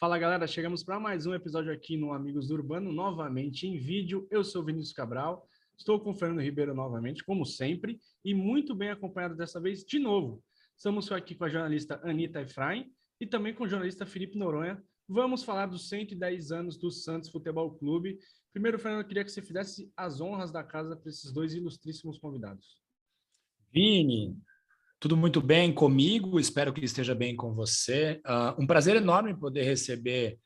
Fala galera, chegamos para mais um episódio aqui no Amigos do Urbano, novamente em vídeo. Eu sou o Vinícius Cabral, estou com o Fernando Ribeiro novamente, como sempre, e muito bem acompanhado dessa vez de novo. Estamos aqui com a jornalista Anita Efraim e também com o jornalista Felipe Noronha. Vamos falar dos 110 anos do Santos Futebol Clube. Primeiro, Fernando, eu queria que você fizesse as honras da casa para esses dois ilustríssimos convidados. Vini, tudo muito bem comigo, espero que esteja bem com você. Um prazer enorme poder receber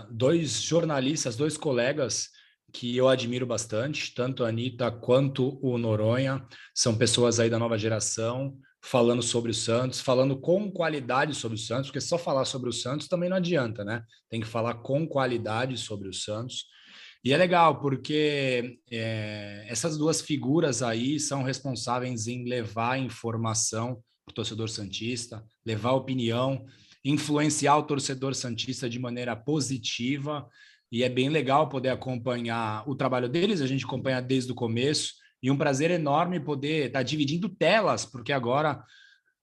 dois jornalistas, dois colegas que eu admiro bastante, tanto a Anita quanto o Noronha. São pessoas aí da nova geração, falando sobre o Santos, falando com qualidade sobre o Santos, porque só falar sobre o Santos também não adianta, né? Tem que falar com qualidade sobre o Santos. E é legal, porque essas duas figuras aí são responsáveis em levar informação para o torcedor santista, levar opinião, influenciar o torcedor santista de maneira positiva. E é bem legal poder acompanhar o trabalho deles, a gente acompanha desde o começo. E um prazer enorme poder estar dividindo telas, porque agora,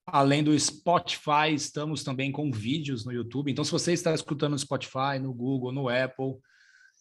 além do Spotify, estamos também com vídeos no YouTube. Então, se você está escutando no Spotify, no Google, no Apple,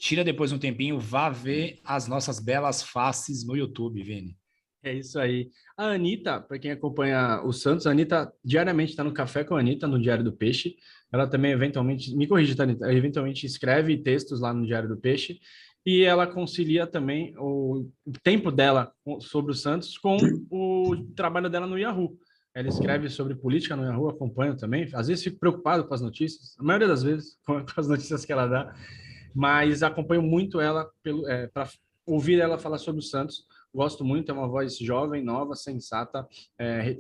tira depois um tempinho, vá ver as nossas belas faces no YouTube, Vini. É isso aí. A Anita, para quem acompanha o Santos, a Anita diariamente está no Café com a Anita, no Diário do Peixe. Ela também, eventualmente, me corrige, tá, Anita? Ela eventualmente escreve textos lá no Diário do Peixe. E ela concilia também o tempo dela sobre o Santos com o trabalho dela no Yahoo. Ela escreve sobre política no Yahoo, acompanho também. Às vezes fico preocupado com as notícias, a maioria das vezes com as notícias que ela dá, mas acompanho muito ela para ouvir ela falar sobre o Santos. Gosto muito, é uma voz jovem, nova, sensata,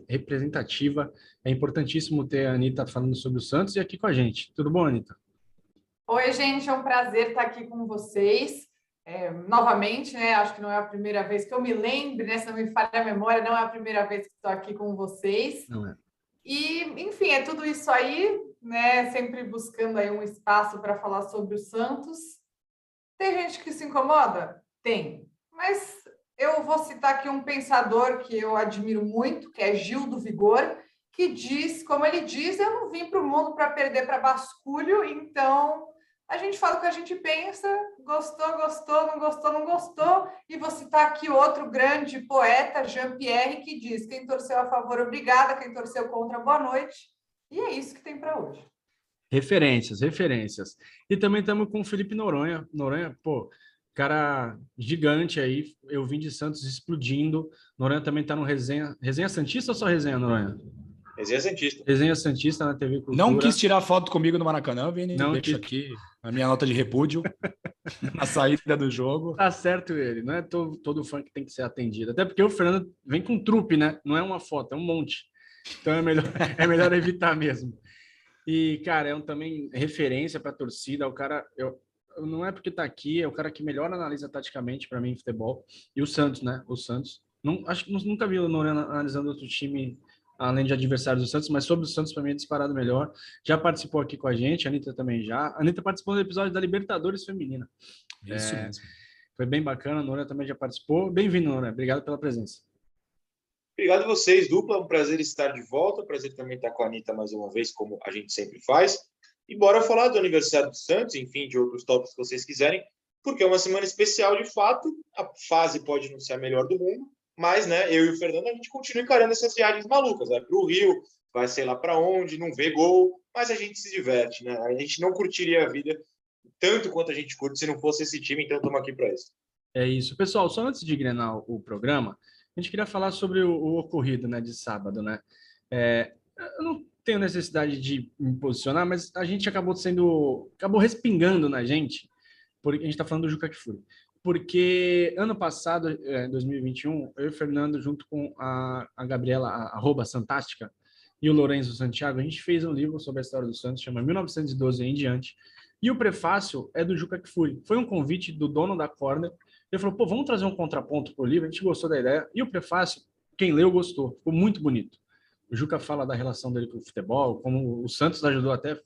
representativa. É importantíssimo ter a Anita falando sobre o Santos e aqui com a gente. Tudo bom, Anita? Oi, gente, é um prazer estar aqui com vocês. Novamente, né? Acho que não é a primeira vez que eu me lembre, né? Se não me falha a memória, não é a primeira vez que estou aqui com vocês. Não é. E, enfim, é tudo isso aí, né? Sempre buscando aí um espaço para falar sobre o Santos. Tem gente que se incomoda? Tem. Mas eu vou citar aqui um pensador que eu admiro muito, que é Gil do Vigor, que diz, como ele diz, eu não vim para o mundo para perder para basculho, então a gente fala o que a gente pensa, gostou, gostou, não gostou, não gostou, e vou citar aqui outro grande poeta, Jean-Pierre, que diz, quem torceu a favor, obrigada, quem torceu contra, boa noite, e é isso que tem para hoje. Referências, referências. E também estamos com o Felipe Noronha. Noronha, pô, cara gigante aí. Eu vim de Santos explodindo. Noronha também está no Resenha. Resenha Santista ou só Resenha, Noronha? Resenha Santista. Resenha Santista na TV Cultura. Não quis tirar foto comigo no Maracanã, Vini. Não Deixa quis. aqui a minha nota de repúdio na saída do jogo. Tá certo ele. Não é todo fã que tem que ser atendido. Até porque o Fernando vem com trupe, né? Não é uma foto, é um monte. Então é melhor evitar mesmo. E, cara, também referência para a torcida. O cara, não é porque tá aqui, é o cara que melhor analisa taticamente para mim em futebol. E o Santos, né? O Santos. Acho que nunca vi o Noronha analisando outro time além de adversários do Santos, mas sobre o Santos, para mim, é disparado melhor. Já participou aqui com a gente, a Anitta também já. A Anitta participou do episódio da Libertadores Feminina. Isso mesmo. Foi bem bacana, a Noronha também já participou. Bem-vindo, Noronha. Obrigado pela presença. Obrigado a vocês, dupla. É um prazer estar de volta. Prazer também estar com a Anita mais uma vez, como a gente sempre faz. E bora falar do aniversário do Santos, enfim, de outros tópicos que vocês quiserem, porque é uma semana especial de fato. A fase pode não ser a melhor do mundo, mas, né, eu e o Fernando, a gente continua encarando essas viagens malucas. Vai para o Rio, vai sei lá para onde, não vê gol, mas a gente se diverte, né? A gente não curtiria a vida tanto quanto a gente curte se não fosse esse time, então estamos aqui para isso. É isso. Pessoal, só antes de engrenar o programa, a gente queria falar sobre o ocorrido, né, de sábado, né? Eu não tenho necessidade de me posicionar, mas a gente acabou respingando na gente, porque a gente está falando do Juca Kfouri. Porque ano passado, 2021, eu e o Fernando, junto com a Gabriela, a @Santástica, e o Lourenço Santiago, a gente fez um livro sobre a história do Santos, chama 1912 em diante, e o prefácio é do Juca Kfouri. Foi um convite do dono da Corner. Ele falou, pô, vamos trazer um contraponto para o livro, a gente gostou da ideia. E o prefácio, quem leu gostou, ficou muito bonito. O Juca fala da relação dele com o futebol, como o Santos ajudou até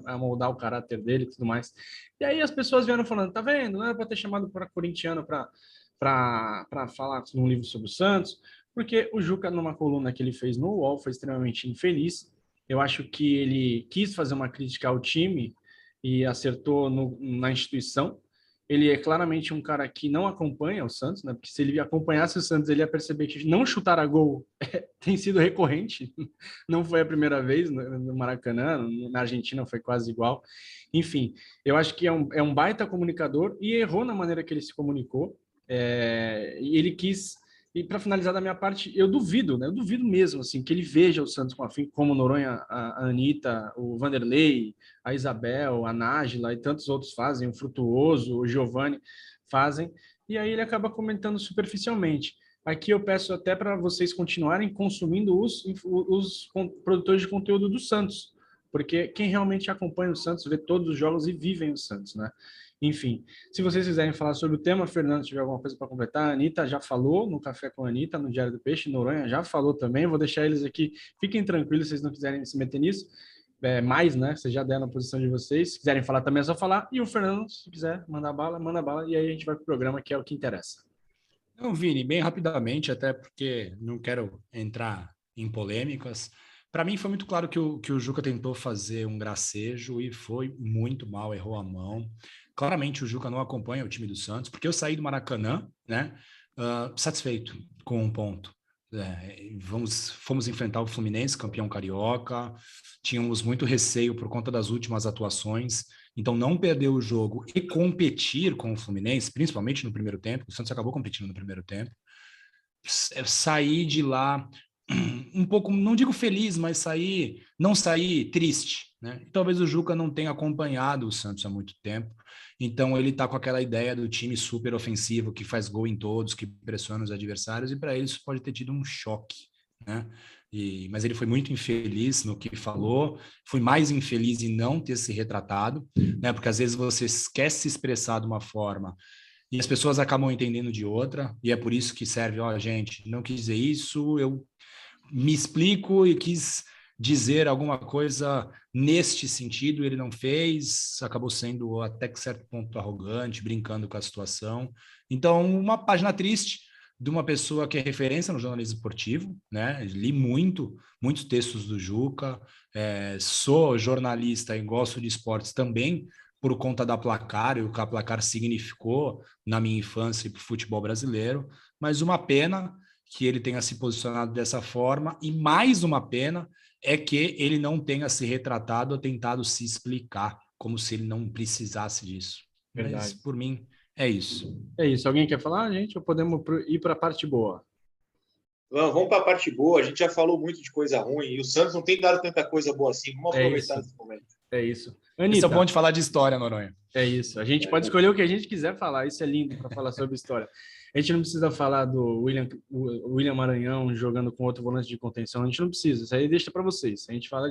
a moldar o caráter dele e tudo mais. E aí as pessoas vieram falando, tá vendo, não era para ter chamado para corintiano para falar num livro sobre o Santos, porque o Juca, numa coluna que ele fez no UOL, foi extremamente infeliz. Eu acho que ele quis fazer uma crítica ao time, e acertou na instituição. Ele é claramente um cara que não acompanha o Santos, né? Porque se ele acompanhasse o Santos, ele ia perceber que não chutar a gol tem sido recorrente. Não foi a primeira vez no Maracanã, na Argentina foi quase igual. Enfim, eu acho que é um baita comunicador e errou na maneira que ele se comunicou. E ele quis... E para finalizar da minha parte, eu duvido, né? Eu duvido mesmo, assim, que ele veja o Santos como o Noronha, a Anitta, o Vanderlei, a Isabel, a Nájila e tantos outros fazem, o Frutuoso, o Giovanni fazem, e aí ele acaba comentando superficialmente. Aqui eu peço até para vocês continuarem consumindo os produtores de conteúdo do Santos, porque quem realmente acompanha o Santos vê todos os jogos e vivem o Santos, né? Enfim, se vocês quiserem falar sobre o tema, Fernando, se tiver alguma coisa para completar, a Anitta já falou no Café com a Anitta, no Diário do Peixe, Noronha já falou também, vou deixar eles aqui, fiquem tranquilos se vocês não quiserem se meter nisso, mais, né? Vocês já deram a posição de vocês, se quiserem falar também é só falar, e o Fernando, se quiser, manda bala, e aí a gente vai pro programa, que é o que interessa. Não, Vini, bem rapidamente, até porque não quero entrar em polêmicas. Para mim foi muito claro que o Juca tentou fazer um gracejo e foi muito mal, errou a mão. Claramente o Juca não acompanha o time do Santos, porque eu saí do Maracanã, né, satisfeito com um ponto. Fomos enfrentar o Fluminense, campeão carioca, tínhamos muito receio por conta das últimas atuações, então não perder o jogo e competir com o Fluminense, principalmente no primeiro tempo, o Santos acabou competindo no primeiro tempo, sair de lá um pouco, não digo feliz, mas não sair triste, né? E talvez o Juca não tenha acompanhado o Santos há muito tempo, então ele está com aquela ideia do time super ofensivo, que faz gol em todos, que pressiona os adversários, e para ele isso pode ter tido um choque, né? Mas ele foi muito infeliz no que falou, foi mais infeliz em não ter se retratado, né? Porque às vezes você quer se expressar de uma forma e as pessoas acabam entendendo de outra, e é por isso que serve, ó, gente, não quis dizer isso, eu me explico e quis dizer alguma coisa neste sentido, ele não fez, acabou sendo até que certo ponto arrogante, brincando com a situação. Então, uma página triste de uma pessoa que é referência no jornalismo esportivo, né? Li muitos textos do Juca, sou jornalista e gosto de esportes também, por conta da Placar e o que a Placar significou na minha infância para o futebol brasileiro, mas uma pena que ele tenha se posicionado dessa forma, e mais uma pena é que ele não tenha se retratado ou tentado se explicar, como se ele não precisasse disso. Verdade. Mas, por mim, é isso. É isso. Alguém quer falar, gente? Ou podemos ir para a parte boa? Vamos para a parte boa. A gente já falou muito de coisa ruim e o Santos não tem dado tanta coisa boa assim. Vamos aproveitar esse momento. É isso. Anitta, isso é bom de falar de história, Noronha. É isso. A gente pode escolher o que a gente quiser falar. Isso é lindo para falar sobre história. A gente não precisa falar do William Maranhão jogando com outro volante de contenção. A gente não precisa. Isso aí deixa para vocês. A gente fala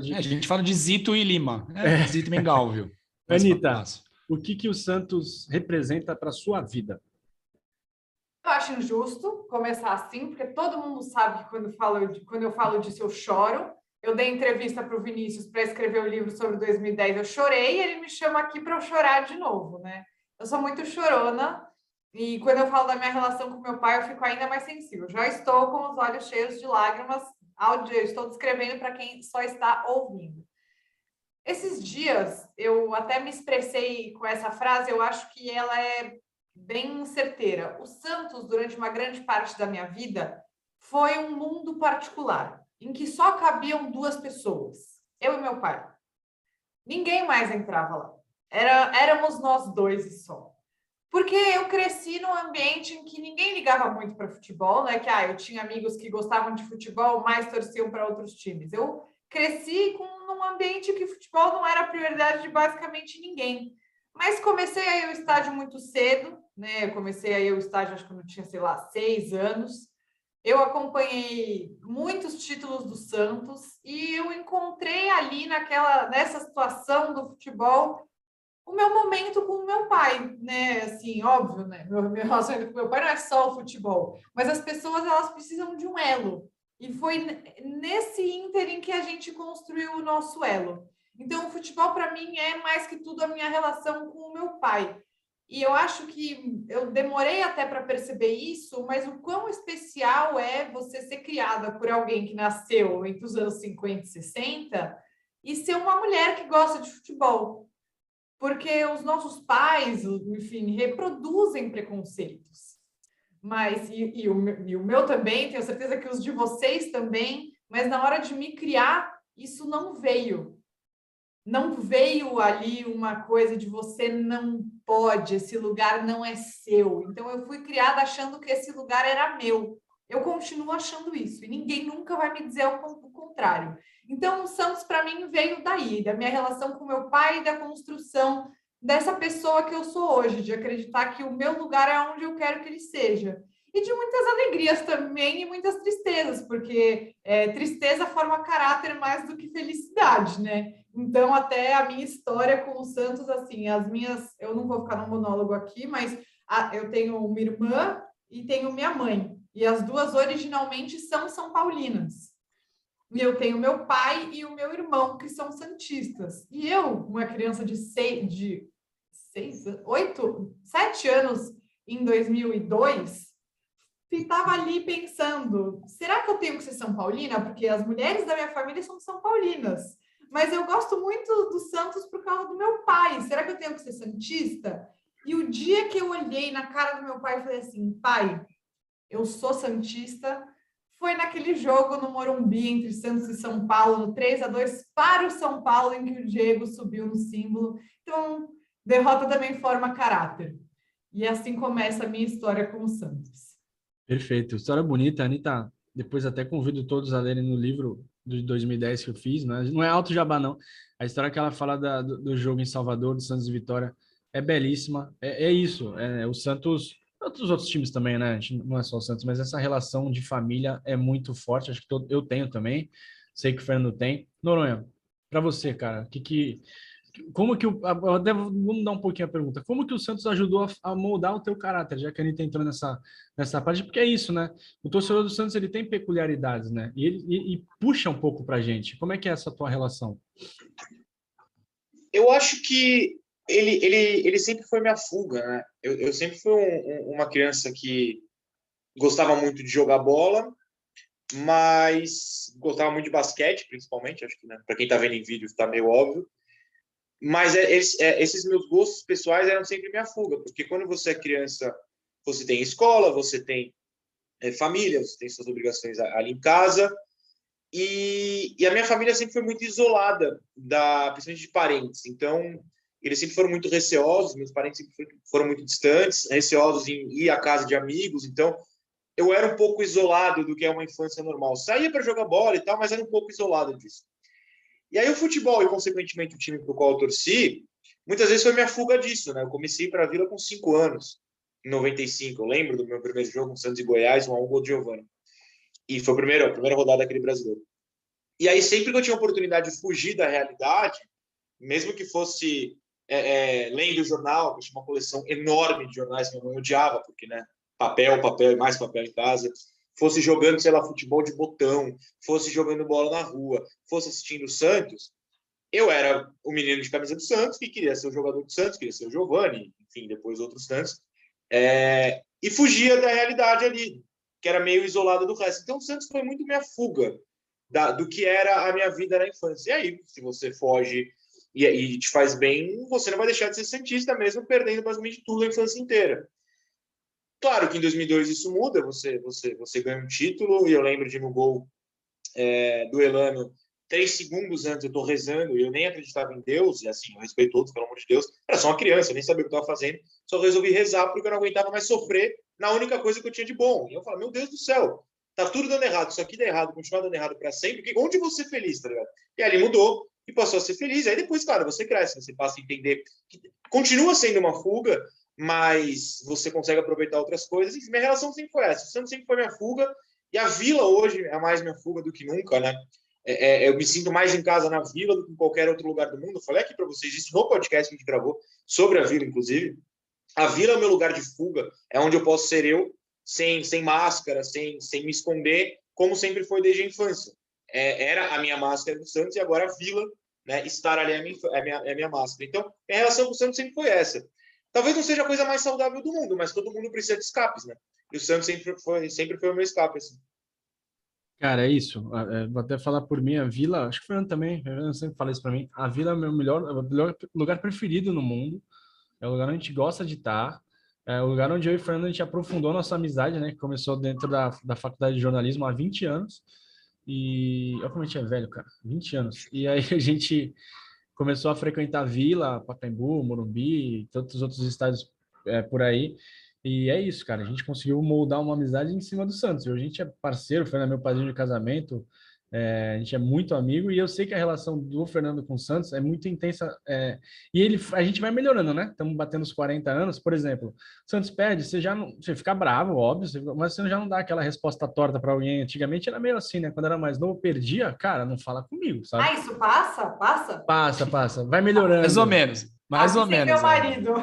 de Zito e Lima. Zito e Mengal, viu? Anitta, o que o Santos representa para sua vida? Eu acho injusto começar assim, porque todo mundo sabe que quando eu falo disso eu choro. Eu dei entrevista para o Vinícius para escrever o livro sobre 2010, eu chorei, e ele me chama aqui para eu chorar de novo, né? Eu sou muito chorona, e quando eu falo da minha relação com meu pai, eu fico ainda mais sensível. Já estou com os olhos cheios de lágrimas, estou descrevendo para quem só está ouvindo. Esses dias, eu até me expressei com essa frase, eu acho que ela é bem certeira. O Santos, durante uma grande parte da minha vida, foi um mundo particular, em que só cabiam duas pessoas, eu e meu pai. Ninguém mais entrava lá. Éramos nós dois e só. Porque eu cresci num ambiente em que ninguém ligava muito para futebol, né? Que eu tinha amigos que gostavam de futebol, mas torciam para outros times. Eu cresci num ambiente que futebol não era a prioridade de basicamente ninguém. Mas comecei a ir ao estádio muito cedo, né? Eu comecei a ir ao estádio, acho que quando eu tinha, 6 anos. Eu acompanhei muitos títulos do Santos e eu encontrei ali nessa situação do futebol o meu momento com o meu pai, né? Assim, óbvio, né? Meu relacionamento com meu pai não é só o futebol, mas as pessoas, elas precisam de um elo. E foi nesse ínterim que a gente construiu o nosso elo. Então, o futebol, para mim, é mais que tudo a minha relação com o meu pai. E eu acho que eu demorei até para perceber isso, mas o quão especial é você ser criada por alguém que nasceu entre os anos 50 e 60 e ser uma mulher que gosta de futebol. porque os nossos pais, enfim, reproduzem preconceitos. Mas, e o meu também, tenho certeza que os de vocês também, mas na hora de me criar, isso não veio. Não veio ali uma coisa de você não pode, esse lugar não é seu. Então, eu fui criada achando que esse lugar era meu. Eu continuo achando isso, e ninguém nunca vai me dizer o contrário. Então, o Santos, para mim, veio daí, da minha relação com meu pai e da construção dessa pessoa que eu sou hoje, de acreditar que o meu lugar é onde eu quero que ele seja. E de muitas alegrias também e muitas tristezas, porque tristeza forma caráter mais do que felicidade, né? Então, até a minha história com o Santos, assim, eu não vou ficar no monólogo aqui, mas eu tenho uma irmã e tenho minha mãe. E as duas originalmente são São Paulinas. E eu tenho meu pai e o meu irmão, que são santistas. E eu, uma criança de 7 anos, em 2002, estava ali pensando, será que eu tenho que ser São Paulina? Porque as mulheres da minha família são São Paulinas. Mas eu gosto muito do Santos por causa do meu pai. Será que eu tenho que ser santista? E o dia que eu olhei na cara do meu pai e falei assim, pai, eu sou santista, foi naquele jogo no Morumbi entre Santos e São Paulo, no 3-2 para o São Paulo, em que o Diego subiu no símbolo. Então, derrota também forma caráter. E assim começa a minha história com o Santos. Perfeito, história bonita, Anitta. Depois até convido todos a lerem no livro de 2010 que eu fiz, né? Não é Alto Jabá, não. A história que ela fala do jogo em Salvador, do Santos e Vitória, é belíssima. É isso. O Santos, os outros times também, né? A gente não é só o Santos, mas essa relação de família é muito forte. Acho que eu tenho também. Sei que o Fernando tem. Noronha, para você, cara, como que vamos dar um pouquinho a pergunta. Como que o Santos ajudou a moldar o teu caráter, já que a Anitta entrou nessa parte? Porque é isso, né? O torcedor do Santos, ele tem peculiaridades, né? E puxa um pouco pra gente. Como é que é essa tua relação? Eu acho que ele sempre foi minha fuga, né? Eu sempre fui uma criança que gostava muito de jogar bola, mas gostava muito de basquete, principalmente. Acho que, né, para quem está vendo em vídeo está meio óbvio. Mas esses meus gostos pessoais eram sempre minha fuga, porque quando você é criança, você tem escola, você tem família, você tem suas obrigações ali em casa, e a minha família sempre foi muito isolada, principalmente de parentes. Então, eles sempre foram muito receosos, meus parentes sempre foram muito distantes, receosos em ir à casa de amigos. Então, eu era um pouco isolado do que é uma infância normal. Saía para jogar bola e tal, mas era um pouco isolado disso. E aí o futebol e, consequentemente, o time para o qual eu torci, muitas vezes foi minha fuga disso, né? Eu comecei para a Vila com 5 anos, em 95. Eu lembro do meu primeiro jogo com Santos e Goiás, 1-1 gol de Giovani. E foi a primeira rodada daquele brasileiro. E aí, sempre que eu tinha a oportunidade de fugir da realidade, mesmo que fosse lendo o jornal, eu tinha uma coleção enorme de jornais que minha mãe odiava, porque, né, papel e mais papel em casa, fosse jogando, sei lá, futebol de botão, fosse jogando bola na rua, fosse assistindo o Santos, eu era o menino de camisa do Santos, que queria ser o jogador do Santos, queria ser o Giovani, enfim, depois outros tantos, e fugia da realidade ali, que era meio isolada do resto. Então, o Santos foi muito minha fuga do que era a minha vida na infância. E aí, se você foge e te faz bem, você não vai deixar de ser santista mesmo, perdendo basicamente tudo a infância inteira. Claro que em 2002 isso muda, você ganha um título, e eu lembro de no gol do Elano, 3 segundos antes eu estou rezando, e eu nem acreditava em Deus, e assim, eu respeito todos, pelo amor de Deus, era só uma criança, eu nem sabia o que eu estava fazendo, só resolvi rezar porque eu não aguentava mais sofrer na única coisa que eu tinha de bom. E eu falo, meu Deus do céu, tá tudo dando errado, isso aqui dá errado, continuar dando errado para sempre, porque onde você ser feliz, tá ligado? E ali mudou, e passou a ser feliz, aí depois, claro, você cresce, você passa a entender que continua sendo uma fuga, mas você consegue aproveitar outras coisas. Enfim, minha relação sempre foi essa. O Santos sempre foi minha fuga, e a Vila hoje é mais minha fuga do que nunca, né? Eu me sinto mais em casa na Vila do que em qualquer outro lugar do mundo. Eu falei aqui para vocês isso no podcast que a gente gravou sobre a Vila, inclusive. A Vila é o meu lugar de fuga, é onde eu posso ser eu, sem máscara, sem me esconder, como sempre foi desde a infância. Era a minha máscara do Santos, e agora a Vila, né, estar ali é a minha máscara. Então, minha relação com o Santos sempre foi essa. Talvez não seja a coisa mais saudável do mundo, mas todo mundo precisa de escapes, né? E o Santos sempre foi o meu escape, assim. Cara, é isso. Vou até falar por mim, a Vila, acho que o Fernando também, o Fernando sempre fala isso para mim. A Vila é o melhor lugar preferido no mundo. É o lugar onde a gente gosta de estar. É o lugar onde eu e o Fernando a gente aprofundou nossa amizade, né? Que começou dentro da faculdade de jornalismo há 20 anos. E eu como a gente é velho, cara, 20 anos. E aí a gente começou a frequentar Vila, Pacaembu, Morumbi, e tantos outros estádios por aí. E é isso, cara. A gente conseguiu moldar uma amizade em cima do Santos. E hoje a gente é parceiro, o Fernando é meu padrinho de casamento, a gente é muito amigo e eu sei que a relação do Fernando com o Santos é muito intensa. E a gente vai melhorando, né? Estamos batendo os 40 anos, por exemplo. O Santos perde, você já não, você fica bravo, óbvio, mas você já não dá aquela resposta torta para alguém. Antigamente era meio assim, né? Quando era mais novo, perdia, cara, não fala comigo, sabe? Ah, isso passa? Passa? Passa, passa, vai Mais ou melhorando. menos, mais ou Avisei meu menos. marido.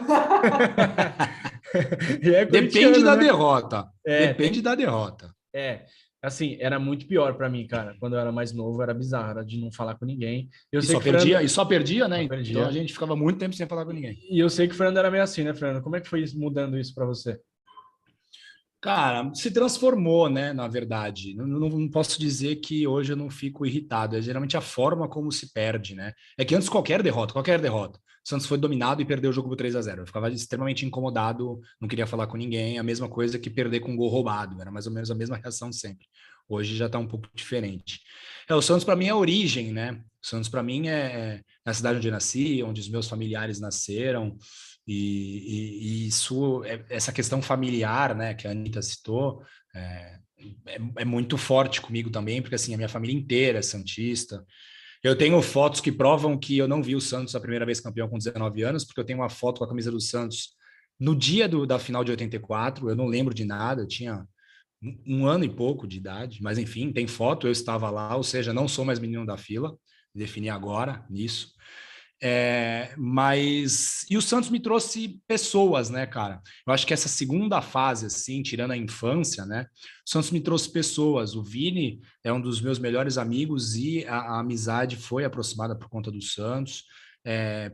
E é Depende corintiano, da né? derrota. Depende Tem. da derrota. É, assim, era muito pior para mim, cara. Quando eu era mais novo, era bizarro, era de não falar com ninguém. Eu sei que o Fernando E só perdia, né? só Então a perdia. gente ficava muito tempo sem falar com ninguém. E eu sei que o Fernando era meio assim, né, Fernando? Como é que foi mudando isso para você? Cara, se transformou, né? Na verdade, não posso dizer que hoje eu não fico irritado. É geralmente a forma como se perde, né? É que antes qualquer derrota, o Santos foi dominado e perdeu o jogo por 3-0. Eu ficava extremamente incomodado, não queria falar com ninguém. A mesma coisa que perder com um gol roubado, era mais ou menos a mesma reação sempre. Hoje já está um pouco diferente. O Santos para mim é a origem, né? O Santos para mim é a cidade onde eu nasci, onde os meus familiares nasceram. E isso, essa questão familiar, né, que a Anitta citou, é muito forte comigo também, porque assim, a minha família inteira é santista. Eu tenho fotos que provam que eu não vi o Santos a primeira vez campeão com 19 anos, porque eu tenho uma foto com a camisa do Santos no dia da final de 84, eu não lembro de nada, eu tinha um ano e pouco de idade, mas enfim, tem foto, eu estava lá, ou seja, não sou mais menino da fila, defini agora nisso. Mas e o Santos me trouxe pessoas, né, cara? Eu acho que essa segunda fase, assim, tirando a infância, né? O Santos me trouxe pessoas. O Vini é um dos meus melhores amigos e a amizade foi aproximada por conta do Santos.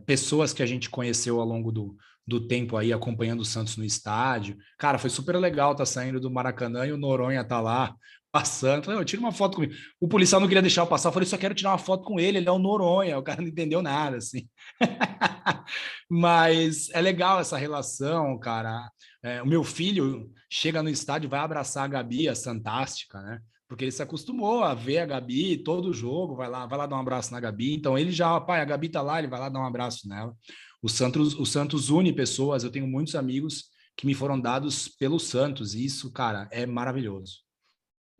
Pessoas que a gente conheceu ao longo do tempo aí acompanhando o Santos no estádio. Cara, foi super legal estar saindo do Maracanã e o Noronha tá lá passando. Falei, tira uma foto comigo. O policial não queria deixar eu passar. Eu falei, só quero tirar uma foto com ele é o Noronha. O cara não entendeu nada, assim. Mas é legal essa relação, cara. O meu filho chega no estádio e vai abraçar a Gabi, a Fantástica, né? Porque ele se acostumou a ver a Gabi todo jogo, vai lá dar um abraço na Gabi. Então ele já, pai, a Gabi tá lá, ele vai lá dar um abraço nela. O Santos une pessoas. Eu tenho muitos amigos que me foram dados pelo Santos. E isso, cara, é maravilhoso.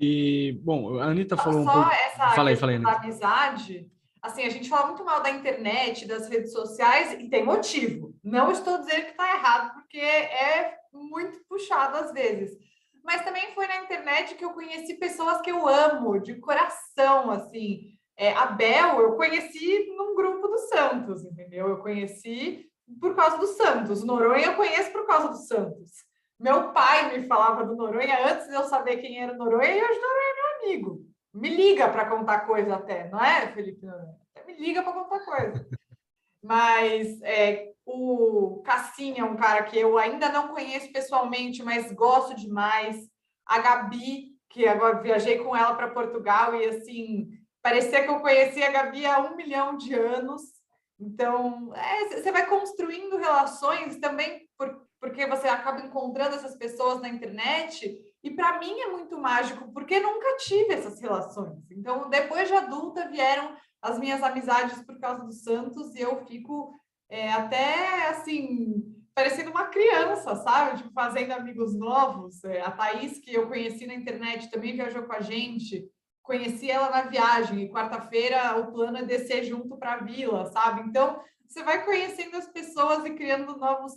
E, bom, a Anitta falou um Só pouco. essa Fala aí, questão da Anitta. amizade, assim, a gente fala muito mal da internet, das redes sociais, e tem motivo. Não estou dizendo que está errado, porque é muito puxado às vezes. Mas também foi na internet que eu conheci pessoas que eu amo, de coração, assim. A Bel, eu conheci num grupo do Santos, entendeu? Eu conheci por causa do Santos. O Noronha eu conheço por causa do Santos. Meu pai me falava do Noronha antes de eu saber quem era o Noronha, e hoje amigo. Me liga para contar coisa até, não é, Felipe? Me liga para contar coisa. Mas o Cassinha é um cara que eu ainda não conheço pessoalmente, mas gosto demais. A Gabi, que agora viajei com ela para Portugal e assim, parecia que eu conhecia a Gabi há 1 milhão de anos. Então, você vai construindo relações também porque você acaba encontrando essas pessoas na internet. E para mim é muito mágico, porque nunca tive essas relações. Então, depois de adulta, vieram as minhas amizades por causa do Santos e eu fico até assim, parecendo uma criança, sabe? Tipo, fazendo amigos novos. A Thaís, que eu conheci na internet, também viajou com a gente. Conheci ela na viagem e quarta-feira o plano é descer junto para a vila, sabe? Então, você vai conhecendo as pessoas e criando novos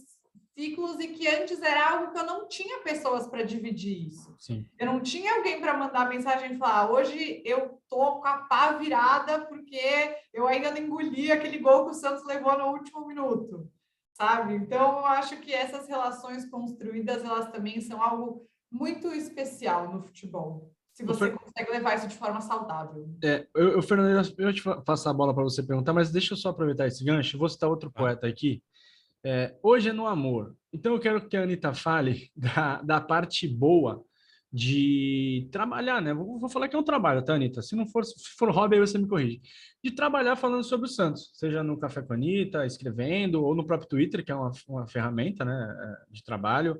ciclos e que antes era algo que eu não tinha pessoas para dividir isso. Sim. Eu não tinha alguém para mandar mensagem e falar, hoje eu tô com a pá virada porque eu ainda não engoli aquele gol que o Santos levou no último minuto, sabe? Então, eu acho que essas relações construídas, elas também são algo muito especial no futebol. Se você consegue levar isso de forma saudável. Fernando, eu te passo a bola para você perguntar, mas deixa eu só aproveitar esse gancho. Vou citar outro poeta aqui. Hoje é no amor. Então eu quero que a Anitta fale da parte boa de trabalhar, né? Vou falar que é um trabalho, tá, Anitta? Se for hobby, aí você me corrige. De trabalhar falando sobre o Santos, seja no Café com a Anitta, escrevendo, ou no próprio Twitter, que é uma ferramenta, né, de trabalho.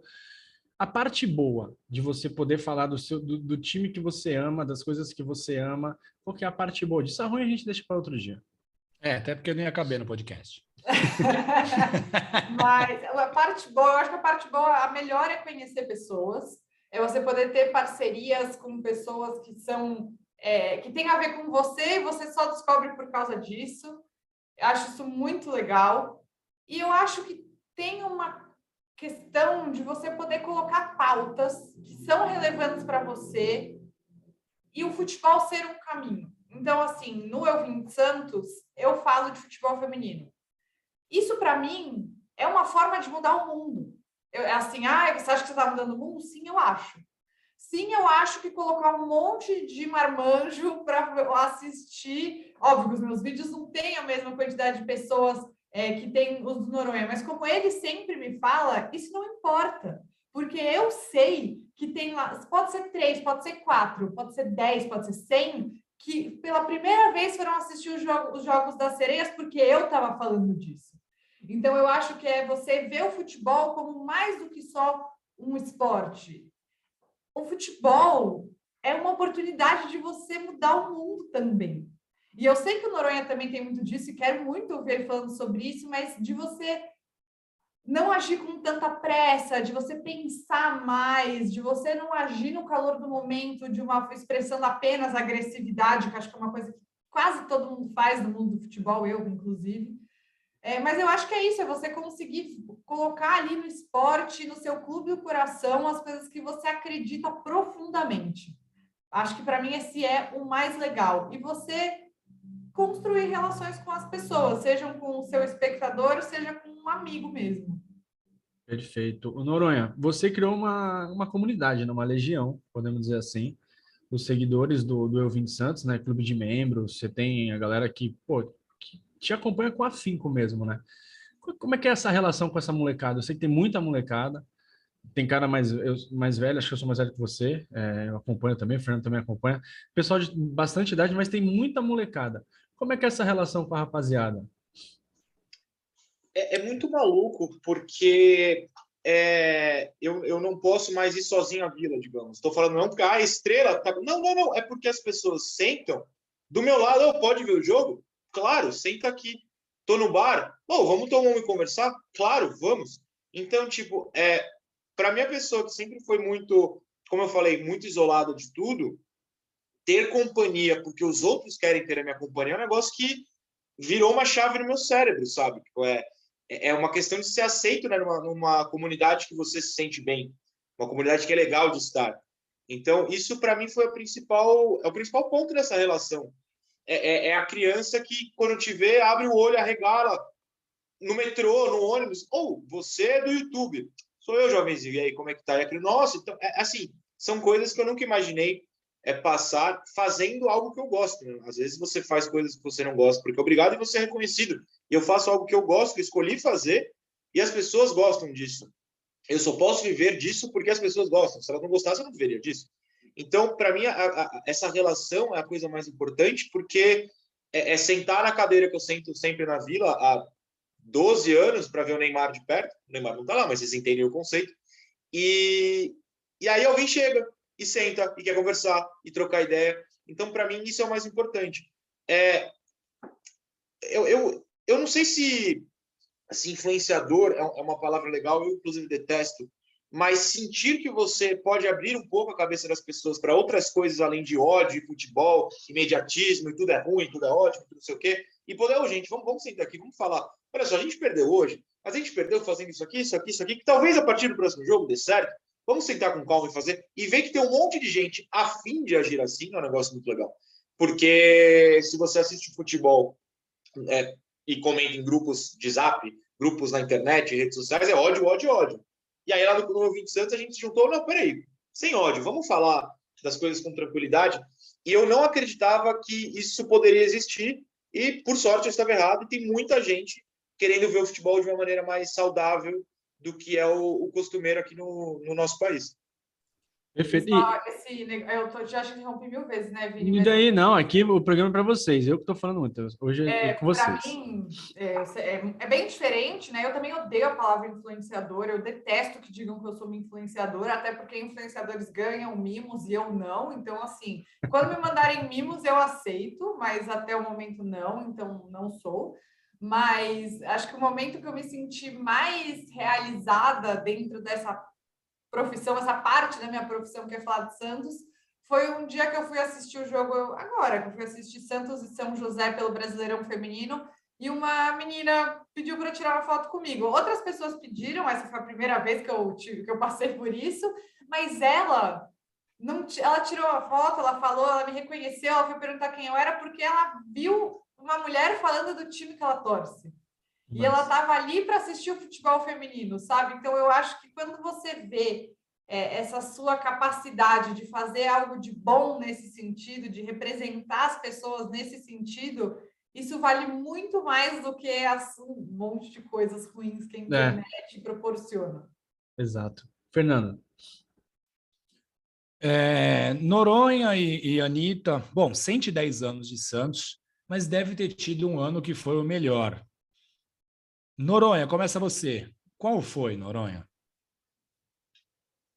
A parte boa de você poder falar do time que você ama, das coisas que você ama, qual que é a parte boa disso? A ruim a gente deixa para outro dia. Até porque eu nem ia caber no podcast. Mas a parte boa, eu acho que a parte boa, a melhor é conhecer pessoas, é você poder ter parcerias com pessoas que são que tem a ver com você e você só descobre por causa disso. Eu acho isso muito legal. E eu acho que tem uma questão de você poder colocar pautas que são relevantes para você e o futebol ser um caminho. Então, assim, no Eu Vim de Santos, eu falo de futebol feminino. Isso, para mim, é uma forma de mudar o mundo. Assim, você acha que você está mudando o mundo? Sim, eu acho. Sim, eu acho que colocar um monte de marmanjo para assistir. Óbvio que os meus vídeos não têm a mesma quantidade de pessoas que tem os do Noronha, mas como ele sempre me fala, isso não importa. Porque eu sei que tem lá, pode ser 3, pode ser 4, pode ser 10, pode ser 100, que pela primeira vez foram assistir os Jogos das Sereias porque eu estava falando disso. Então, eu acho que é você ver o futebol como mais do que só um esporte. O futebol é uma oportunidade de você mudar o mundo também. E eu sei que o Noronha também tem muito disso e quero muito ouvir ele falando sobre isso, mas de você não agir com tanta pressa, de você pensar mais, de você não agir no calor do momento, de uma expressão apenas agressividade, que acho que é uma coisa que quase todo mundo faz no mundo do futebol, eu inclusive. Mas eu acho que é isso, é você conseguir colocar ali no esporte, no seu clube e o coração, as coisas que você acredita profundamente. Acho que para mim esse é o mais legal. E você construir relações com as pessoas, sejam com o seu espectador, seja com um amigo mesmo. Perfeito. O Noronha, você criou uma comunidade, né, uma legião, podemos dizer assim, os seguidores do Eu Vim de Santos, né, clube de membros, você tem a galera que te acompanha com afinco mesmo, né? Como é que é essa relação com essa molecada? Eu sei que tem muita molecada, tem cara mais velho, acho que eu sou mais velho que você, eu acompanho também, o Fernando também acompanha, pessoal de bastante idade, mas tem muita molecada. Como é que é essa relação com a rapaziada? É muito maluco, porque eu não posso mais ir sozinho à vila, digamos. Estou falando não porque a estrela tá. Não, não, não. É porque as pessoas sentam do meu lado. Oh, pode ver o jogo? Claro, senta aqui. Tô no bar. Oh, vamos tomar um e conversar? Claro, vamos. Então, tipo, para minha pessoa que sempre foi muito, como eu falei, muito isolada de tudo, ter companhia porque os outros querem ter a minha companhia é um negócio que virou uma chave no meu cérebro, sabe? Tipo, é uma questão de ser aceito, né, numa comunidade que você se sente bem, uma comunidade que é legal de estar. Então, isso para mim foi o principal ponto dessa relação. É a criança que, quando te vê, abre o olho, arregala no metrô, no ônibus. Ou, você é do YouTube. Sou eu, jovenzinho. E aí, como é que tá? E aquilo, nossa, então, assim, são coisas que eu nunca imaginei passar fazendo algo que eu gosto. Né? Às vezes você faz coisas que você não gosta, porque obrigado e você é reconhecido. E eu faço algo que eu gosto, que escolhi fazer, e as pessoas gostam disso. Eu só posso viver disso porque as pessoas gostam. Se elas não gostassem, eu não viveria disso. Então, para mim, essa relação é a coisa mais importante, porque sentar na cadeira que eu sento sempre na Vila há 12 anos para ver o Neymar de perto. O Neymar não está lá, mas vocês entendem o conceito. E aí alguém chega e senta e quer conversar e trocar ideia. Então, para mim, isso é o mais importante. Eu não sei se influenciador é uma palavra legal, eu, inclusive, detesto, mas sentir que você pode abrir um pouco a cabeça das pessoas para outras coisas além de ódio, futebol, imediatismo, e tudo é ruim, tudo é ótimo, tudo não sei o quê, e poder, gente, vamos sentar aqui, vamos falar. Olha só, a gente perdeu hoje, mas a gente perdeu fazendo isso aqui, isso aqui, isso aqui, que talvez a partir do próximo jogo dê certo. Vamos sentar com calma e fazer, e ver que tem um monte de gente a fim de agir assim, é um negócio muito legal. Porque se você assiste futebol e comenta em grupos de zap, grupos na internet, redes sociais, é ódio, ódio, ódio. E aí lá no Vim de Santos a gente se juntou, não, peraí, sem ódio, vamos falar das coisas com tranquilidade. E eu não acreditava que isso poderia existir, e por sorte eu estava errado, e tem muita gente querendo ver o futebol de uma maneira mais saudável do que é o costumeiro aqui no nosso país. Perfeito. Eu já te interrompi 1000 vezes, né, Vini? E daí, não, aqui o programa é para vocês, eu que estou falando muito, hoje é com Para vocês. mim, é bem diferente, né? Eu também odeio a palavra influenciador, eu detesto que digam que eu sou uma influenciadora, até porque influenciadores ganham mimos e eu não. Então, assim, quando me mandarem mimos, eu aceito, mas até o momento não, então não sou. Mas acho que o momento que eu me senti mais realizada dentro dessa profissão, essa parte da minha profissão que é falar de Santos, foi um dia que eu fui assistir o jogo agora, que eu fui assistir Santos e São José pelo Brasileirão Feminino, e uma menina pediu para tirar uma foto comigo. Outras pessoas pediram, essa foi a primeira vez que eu passei por isso, mas ela não, ela tirou a foto, ela falou, ela me reconheceu, ela foi perguntar quem eu era, porque ela viu uma mulher falando do time que ela torce. E ela estava ali para assistir o futebol feminino, sabe? Então, eu acho que quando você vê essa sua capacidade de fazer algo de bom nesse sentido, de representar as pessoas nesse sentido, isso vale muito mais do que um monte de coisas ruins que a internet proporciona. Exato. Fernando. Noronha e Anitta, bom, 110 anos de Santos, mas deve ter tido um ano que foi o melhor. Noronha, começa você. Qual foi, Noronha?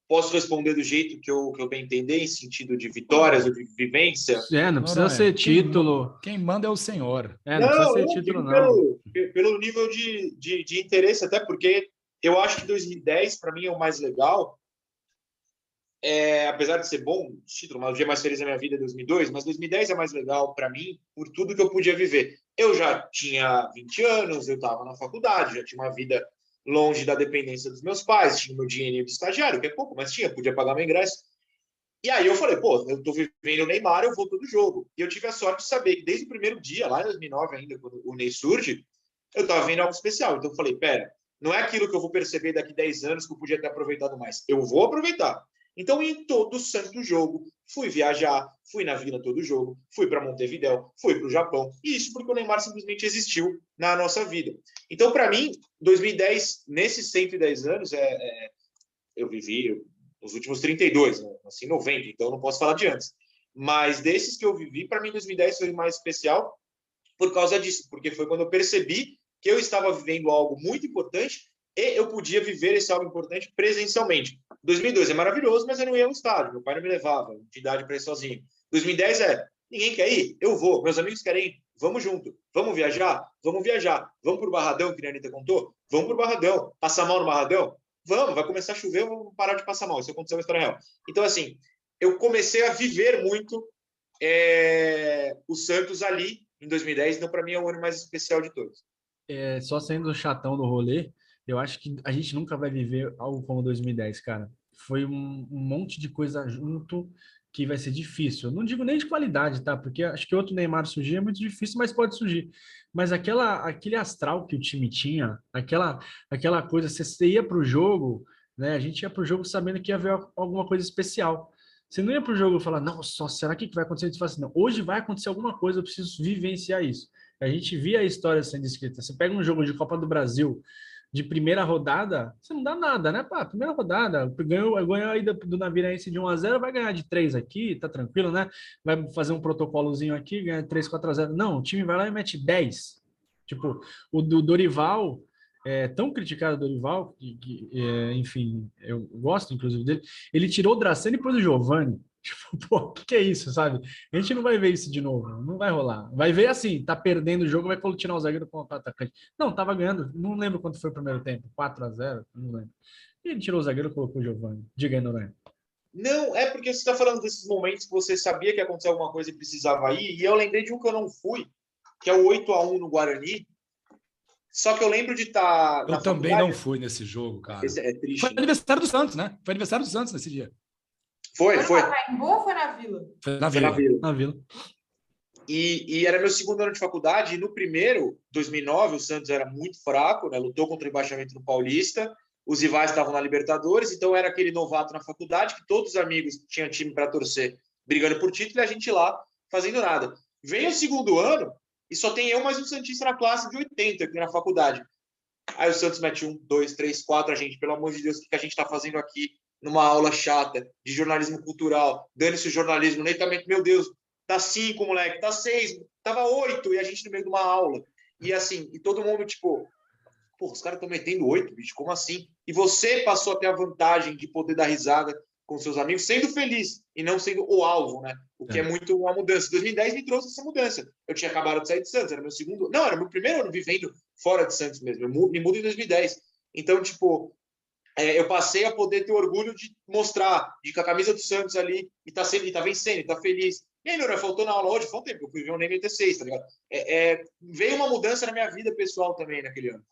Posso responder do jeito que eu bem entender, em sentido de vitórias ou de vivência? Não precisa ser título. Quem manda é o senhor. Não precisa ser título, não. Pelo nível de interesse, até porque eu acho que 2010, para mim, é o mais legal. Apesar de ser bom, o título, mas o dia mais feliz da minha vida é 2002, mas 2010 é mais legal para mim por tudo que eu podia viver. Eu já tinha 20 anos, eu estava na faculdade, já tinha uma vida longe da dependência dos meus pais, tinha meu dinheirinho de estagiário, que é pouco, mas podia pagar meu ingresso. E aí eu falei, eu tô vivendo o Neymar, eu vou todo jogo. E eu tive a sorte de saber que desde o primeiro dia, lá em 2009 ainda, quando o Ney surge, eu tava vendo algo especial. Então eu falei, não é aquilo que eu vou perceber daqui 10 anos que eu podia ter aproveitado mais. Eu vou aproveitar. Então, em todo santo jogo, fui viajar, fui na Vila todo jogo, fui para Montevidéu, fui para o Japão. E isso porque o Neymar simplesmente existiu na nossa vida. Então, para mim, 2010, nesses 110 anos, eu vivi os últimos 32, né? Assim, 90, então eu não posso falar de antes. Mas desses que eu vivi, para mim, 2010 foi o mais especial por causa disso, porque foi quando eu percebi que eu estava vivendo algo muito importante e eu podia viver esse algo importante presencialmente. 2002 é maravilhoso, mas eu não ia ao estádio, meu pai não me levava, não tinha idade para ir sozinho. 2010 ninguém quer ir? Eu vou, meus amigos querem ir, vamos junto. Vamos viajar? Vamos viajar. Vamos para o Barradão, que a Anitta contou? Vamos para o Barradão. Passar mal no Barradão? Vamos, vai começar a chover, vamos parar de passar mal. Isso aconteceu na história real. Então, assim, eu comecei a viver muito o Santos ali em 2010, então para mim é o ano mais especial de todos. Só sendo chatão do rolê, eu acho que a gente nunca vai viver algo como 2010, cara. Foi um monte de coisa junto que vai ser difícil. Eu não digo nem de qualidade, tá? Porque acho que outro Neymar surgir é muito difícil, mas pode surgir. Mas aquele astral que o time tinha, aquela coisa, você ia para o jogo, né? A gente ia para o jogo sabendo que ia haver alguma coisa especial. Você não ia para o jogo e falar, não, só será que vai acontecer? Você fala assim, não, hoje vai acontecer alguma coisa, eu preciso vivenciar isso. A gente via a história sendo escrita. Você pega um jogo de Copa do Brasil de primeira rodada, você não dá nada, né? Pá, primeira rodada, ganhou aí do Naviraense de 1-0, vai ganhar de 3 aqui, tá tranquilo, né? Vai fazer um protocolozinho aqui, ganha 3-4-0. Não, o time vai lá e mete 10. Tipo, o do Dorival, tão criticado o Dorival, enfim, eu gosto inclusive dele, ele tirou o Dracena e pôs o Giovani. Tipo, pô, o que é isso, sabe? A gente não vai ver isso de novo, não vai rolar. Vai ver assim, tá perdendo o jogo, vai tirar o zagueiro com o atacante. Não, tava ganhando, não lembro quanto foi o primeiro tempo, 4-0, não lembro. E ele tirou o zagueiro e colocou o Giovani. Diga aí, Noronha. Não, é porque você está falando desses momentos que você sabia que ia acontecer alguma coisa e precisava ir, e eu lembrei de um que eu não fui, que é o 8-1 no Guarani. Só que eu lembro de estar. Eu também não fui nesse jogo, cara. Esse é triste. Foi aniversário do Santos, né? Foi aniversário do Santos nesse dia. Foi. Foi no Pacaembu ou foi na Vila? Foi na Vila. Na Vila. E era meu segundo ano de faculdade, e no primeiro, 2009, o Santos era muito fraco, né? Lutou contra o rebaixamento no Paulista, os rivais estavam na Libertadores, então era aquele novato na faculdade, que todos os amigos tinham time para torcer, brigando por título, e a gente lá fazendo nada. Vem o segundo ano, e só tem eu mais um santista na classe de 80 aqui na faculdade. Aí o Santos mete 1, 2, 3, 4, a gente, pelo amor de Deus, o que a gente está fazendo aqui numa aula chata de jornalismo cultural, dane-se o jornalismo, netamente, meu Deus, tá 5, moleque, tá 6, tava 8, e a gente no meio de uma aula. E assim, e todo mundo, tipo, pô, os caras estão metendo 8, bicho, como assim? E você passou a ter a vantagem de poder dar risada com seus amigos, sendo feliz e não sendo o alvo, né? O que é muito uma mudança. 2010 me trouxe essa mudança. Eu tinha acabado de sair de Santos, era meu segundo... Não, era meu primeiro ano vivendo fora de Santos mesmo. Eu me mudo em 2010. Então, tipo, eu passei a poder ter orgulho de mostrar, de com a camisa do Santos ali, e tá vencendo, e tá feliz. E aí, Nora, faltou na aula hoje? Faltou tempo, eu fui ver um Ney 86, tá ligado? Veio uma mudança na minha vida pessoal também naquele ano.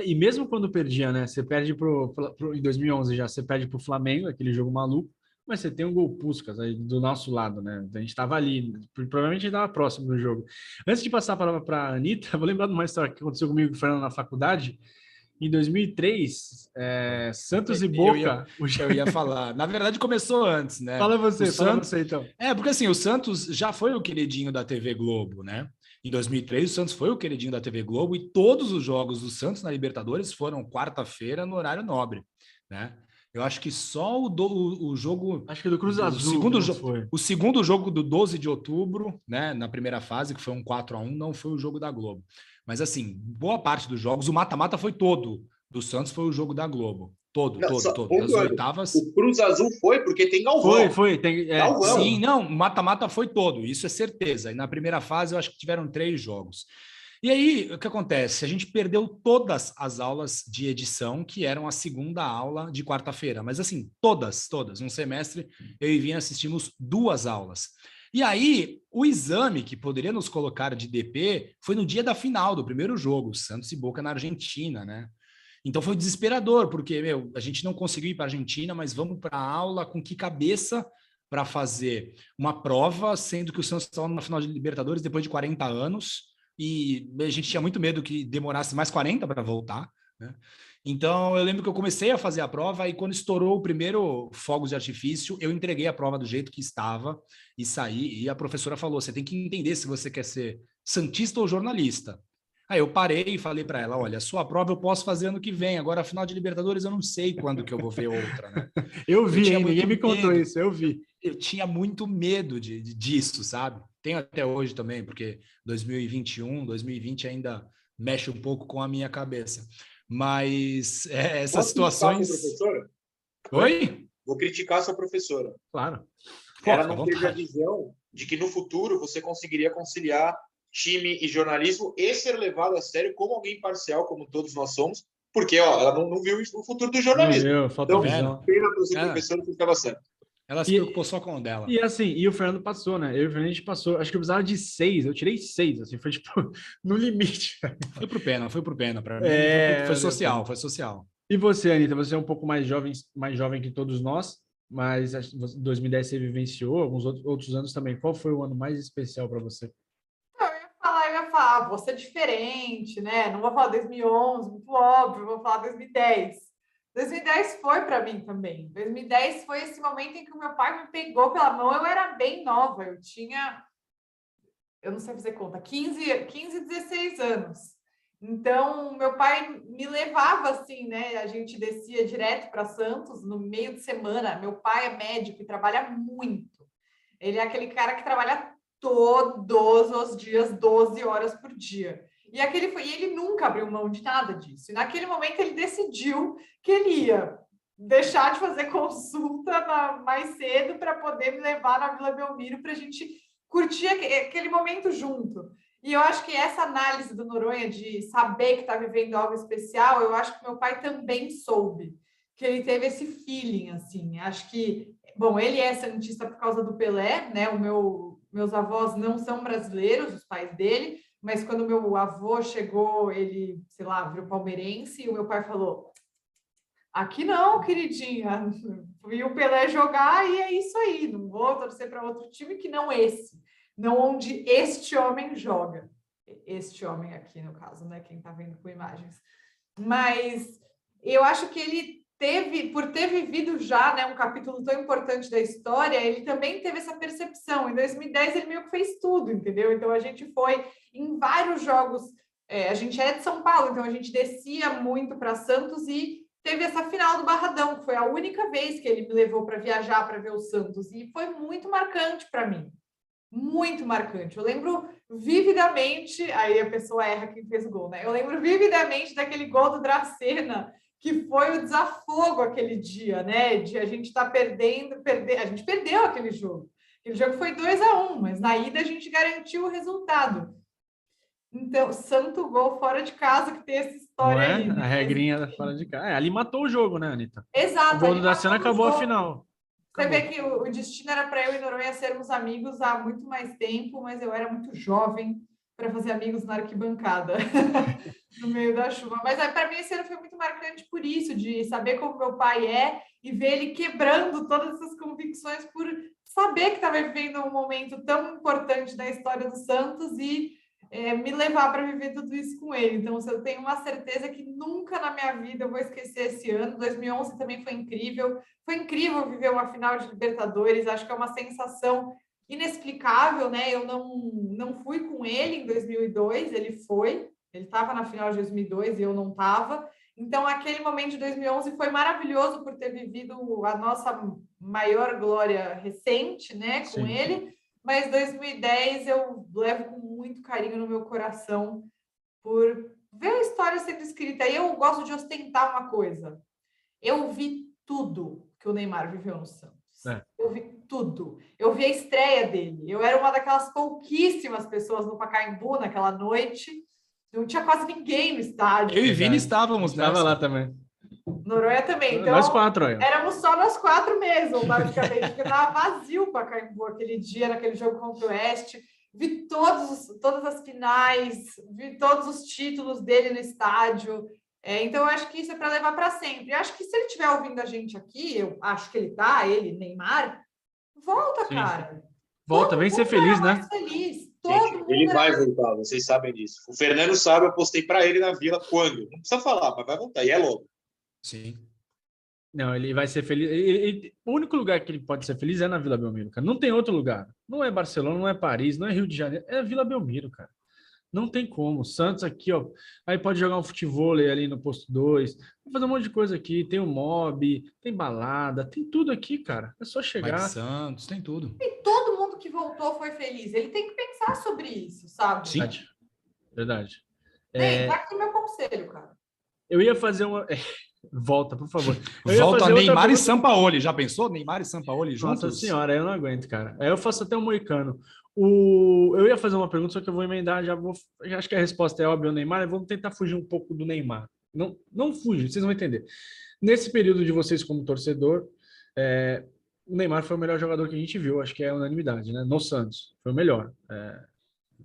E mesmo quando perdia, né? Você perde em 2011 já, você perde pro Flamengo, aquele jogo maluco, mas você tem um gol Puskás aí do nosso lado, né? A gente estava ali, provavelmente a gente estava próximo do jogo. Antes de passar a palavra para a Anitta, eu vou lembrar de uma história que aconteceu comigo e com o Fernando na faculdade. Em 2003, Santos e Boca... Eu ia falar. Na verdade, começou antes, né? Fala você então. Porque assim, o Santos já foi o queridinho da TV Globo, né? Em 2003, o Santos foi o queridinho da TV Globo e todos os jogos do Santos na Libertadores foram quarta-feira no horário nobre, né? Eu acho que só o jogo... Acho que do Cruz Azul foi. O segundo jogo do 12 de outubro, né, na primeira fase, que foi um 4-1, não foi o jogo da Globo. Mas assim, boa parte dos jogos, o mata-mata foi todo. Do Santos foi o jogo da Globo. Todo. Das oitavas. O Cruz Azul foi porque tem Galvão. Foi. Galvão. Sim, não, o mata-mata foi todo, isso é certeza. E na primeira fase eu acho que tiveram 3 jogos. E aí, o que acontece? A gente perdeu todas as aulas de edição, que eram a segunda aula de quarta-feira. Mas assim, todas. Um semestre, eu e Vinha assistimos 2 aulas. E aí, o exame que poderia nos colocar de DP foi no dia da final do primeiro jogo, Santos e Boca na Argentina, né? Então foi desesperador, porque, a gente não conseguiu ir para a Argentina, mas vamos para a aula com que cabeça para fazer uma prova, sendo que o Santos estava na final de Libertadores depois de 40 anos, e a gente tinha muito medo que demorasse mais 40 para voltar, né? Então, eu lembro que eu comecei a fazer a prova e quando estourou o primeiro fogos de artifício, eu entreguei a prova do jeito que estava e saí, e a professora falou, você tem que entender se você quer ser santista ou jornalista. Aí eu parei e falei para ela, olha, a sua prova eu posso fazer ano que vem, agora a final de Libertadores eu não sei quando que eu vou ver outra, né? Eu vi, ninguém me contou isso, eu vi. Eu tinha muito medo disso, sabe? Tenho até hoje também, porque 2021, 2020 ainda mexe um pouco com a minha cabeça. Mas essas situações... Oi? Vou criticar sua professora. Claro. Ela não teve a visão de que no futuro você conseguiria conciliar time e jornalismo e ser levado a sério como alguém imparcial, como todos nós somos, porque ela não viu o futuro do jornalismo. Falta visão. Pena para o seu professor que estava certo. Ela se preocupou só com o dela. E assim, e o Fernando passou, né? Eu e o Fernando a gente passou. Acho que eu precisava de 6, eu tirei 6, assim, foi tipo no limite. Foi pro pena para mim. Foi social. E você, Anitta, você é um pouco mais jovem que todos nós, mas 2010 você vivenciou, alguns outros anos também. Qual foi o ano mais especial para você? Eu ia falar, vou ser diferente, né? Não vou falar 2011, muito óbvio, vou falar 2010. 2010 foi para mim também. 2010 foi esse momento em que o meu pai me pegou pela mão. Eu era bem nova, eu não sei fazer conta, 15, 16 anos. Então, meu pai me levava assim, né? A gente descia direto para Santos no meio de semana. Meu pai é médico e trabalha muito. Ele é aquele cara que trabalha todos os dias, 12 horas por dia. E ele nunca abriu mão de nada disso. E naquele momento ele decidiu que ele ia deixar de fazer consulta mais cedo para poder me levar na Vila Belmiro para a gente curtir aquele momento junto. E eu acho que essa análise do Noronha de saber que está vivendo algo especial, eu acho que meu pai também soube, que ele teve esse feeling, assim. Acho que, bom, ele é santista por causa do Pelé, né? Meus avós não são brasileiros, os pais dele, mas quando meu avô chegou, ele, sei lá, virou palmeirense, e o meu pai falou, aqui não, queridinha, vi o Pelé jogar e é isso aí, não vou torcer para outro time que não esse, não onde este homem joga. Este homem aqui, no caso, né, quem está vendo com imagens. Mas eu acho que ele por ter vivido já, né, um capítulo tão importante da história, ele também teve essa percepção. Em 2010, ele meio que fez tudo, entendeu? Então, a gente foi em vários jogos. A gente é de São Paulo, então a gente descia muito para Santos e teve essa final do Barradão, que foi a única vez que ele me levou para viajar para ver o Santos, e foi muito marcante para mim. Muito marcante. Eu lembro vividamente, aí a pessoa erra quem fez o gol, né? Eu lembro vividamente daquele gol do Dracena, que foi o desafogo aquele dia, né? De a gente estar perdendo, a gente perdeu aquele jogo. Aquele jogo foi 2-1, mas na ida a gente garantiu o resultado. Então, santo gol fora de casa que tem essa história Não é? aí, né? A regrinha da fora de casa. Ali matou o jogo, né, Anitta? Exato. O gol ali do Daciano matou o acabou a jogo. final. Você Acabou. vê que o destino era para eu e Noronha sermos amigos há muito mais tempo, mas eu era muito jovem para fazer amigos na arquibancada, no meio da chuva. Mas para mim esse ano foi muito marcante por isso, de saber como meu pai é e ver ele quebrando todas essas convicções por saber que estava vivendo um momento tão importante da história do Santos e me levar para viver tudo isso com ele. Então, eu tenho uma certeza que nunca na minha vida eu vou esquecer esse ano. 2011 também foi incrível. Foi incrível viver uma final de Libertadores. Acho que é uma sensação inexplicável, né? Eu não fui com ele em 2002, ele foi. Ele estava na final de 2002 e eu não estava. Então, aquele momento de 2011 foi maravilhoso por ter vivido a nossa maior glória recente, né, com Sim. ele. Mas 2010 eu levo com muito carinho no meu coração por ver a história sendo escrita. E eu gosto de ostentar uma coisa. Eu vi tudo que o Neymar viveu no Santos. Eu vi tudo. Eu vi a estreia dele. Eu era uma daquelas pouquíssimas pessoas no Pacaembu naquela noite. Não tinha quase ninguém no estádio. Eu e Vini estávamos nessa. Estava lá também. Noronha também. Então, nós 4, olha. Éramos só nós 4 mesmo, basicamente, porque estava vazio o Pacaembu aquele dia, naquele jogo contra o Oeste. Vi todas as finais, vi todos os títulos dele no estádio. Então, eu acho que isso é para levar para sempre. Eu acho que se ele estiver ouvindo a gente aqui, eu acho que ele está, ele, Neymar, volta, Sim. cara. Volta, vem ser feliz, né? Feliz. Gente, ele vai voltar, vocês sabem disso. O Fernando sabe, eu postei para ele na Vila quando. Não precisa falar, mas vai voltar, e é logo. Sim. Não, ele vai ser feliz. O único lugar que ele pode ser feliz é na Vila Belmiro, cara. Não tem outro lugar. Não é Barcelona, não é Paris, não é Rio de Janeiro. É Vila Belmiro, cara. Não tem como. Santos aqui, ó. Aí pode jogar um futevôlei ali no posto 2. Vai fazer um monte de coisa aqui. Tem o mob, tem balada, tem tudo aqui, cara. É só chegar. Mike Santos, tem tudo. E todo mundo que voltou foi feliz. Ele tem que pensar sobre isso, sabe? Sim. Verdade. Tá aqui meu conselho, cara. Eu ia fazer uma. Volta, por favor. Volta Neymar e Sampaoli. Já pensou? Neymar e Sampaoli juntos? Nossa senhora, eu não aguento, cara. Aí eu faço até um moicano. Eu ia fazer uma pergunta, só que eu vou emendar, já acho que a resposta é óbvia, o Neymar. Vamos tentar fugir um pouco do Neymar. Não fuja, vocês vão entender. Nesse período de vocês como torcedor, o Neymar foi o melhor jogador que a gente viu, acho que é unanimidade, né? No Santos, foi o melhor.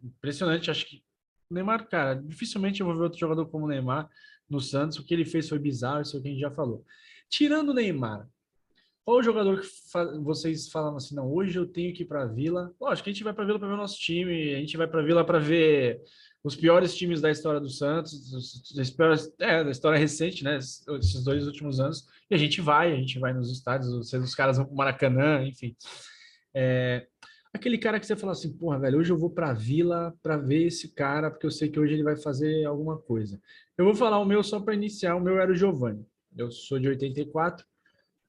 Impressionante, acho que o Neymar, cara, dificilmente eu vou ver outro jogador como o Neymar no Santos. O que ele fez foi bizarro, isso é o que a gente já falou. Tirando o Neymar, qual o jogador que vocês falam assim, não, hoje eu tenho que ir para a Vila? Lógico que a gente vai para a Vila para ver o nosso time, a gente vai para a Vila para ver os piores times da história do Santos, da história recente, né, esses 2 últimos anos, e a gente vai nos estádios, os caras vão para o Maracanã, enfim. Aquele cara que você fala assim, porra, velho, hoje eu vou para a Vila para ver esse cara, porque eu sei que hoje ele vai fazer alguma coisa. Eu vou falar o meu só para iniciar, o meu era o Giovani. Eu sou de 84,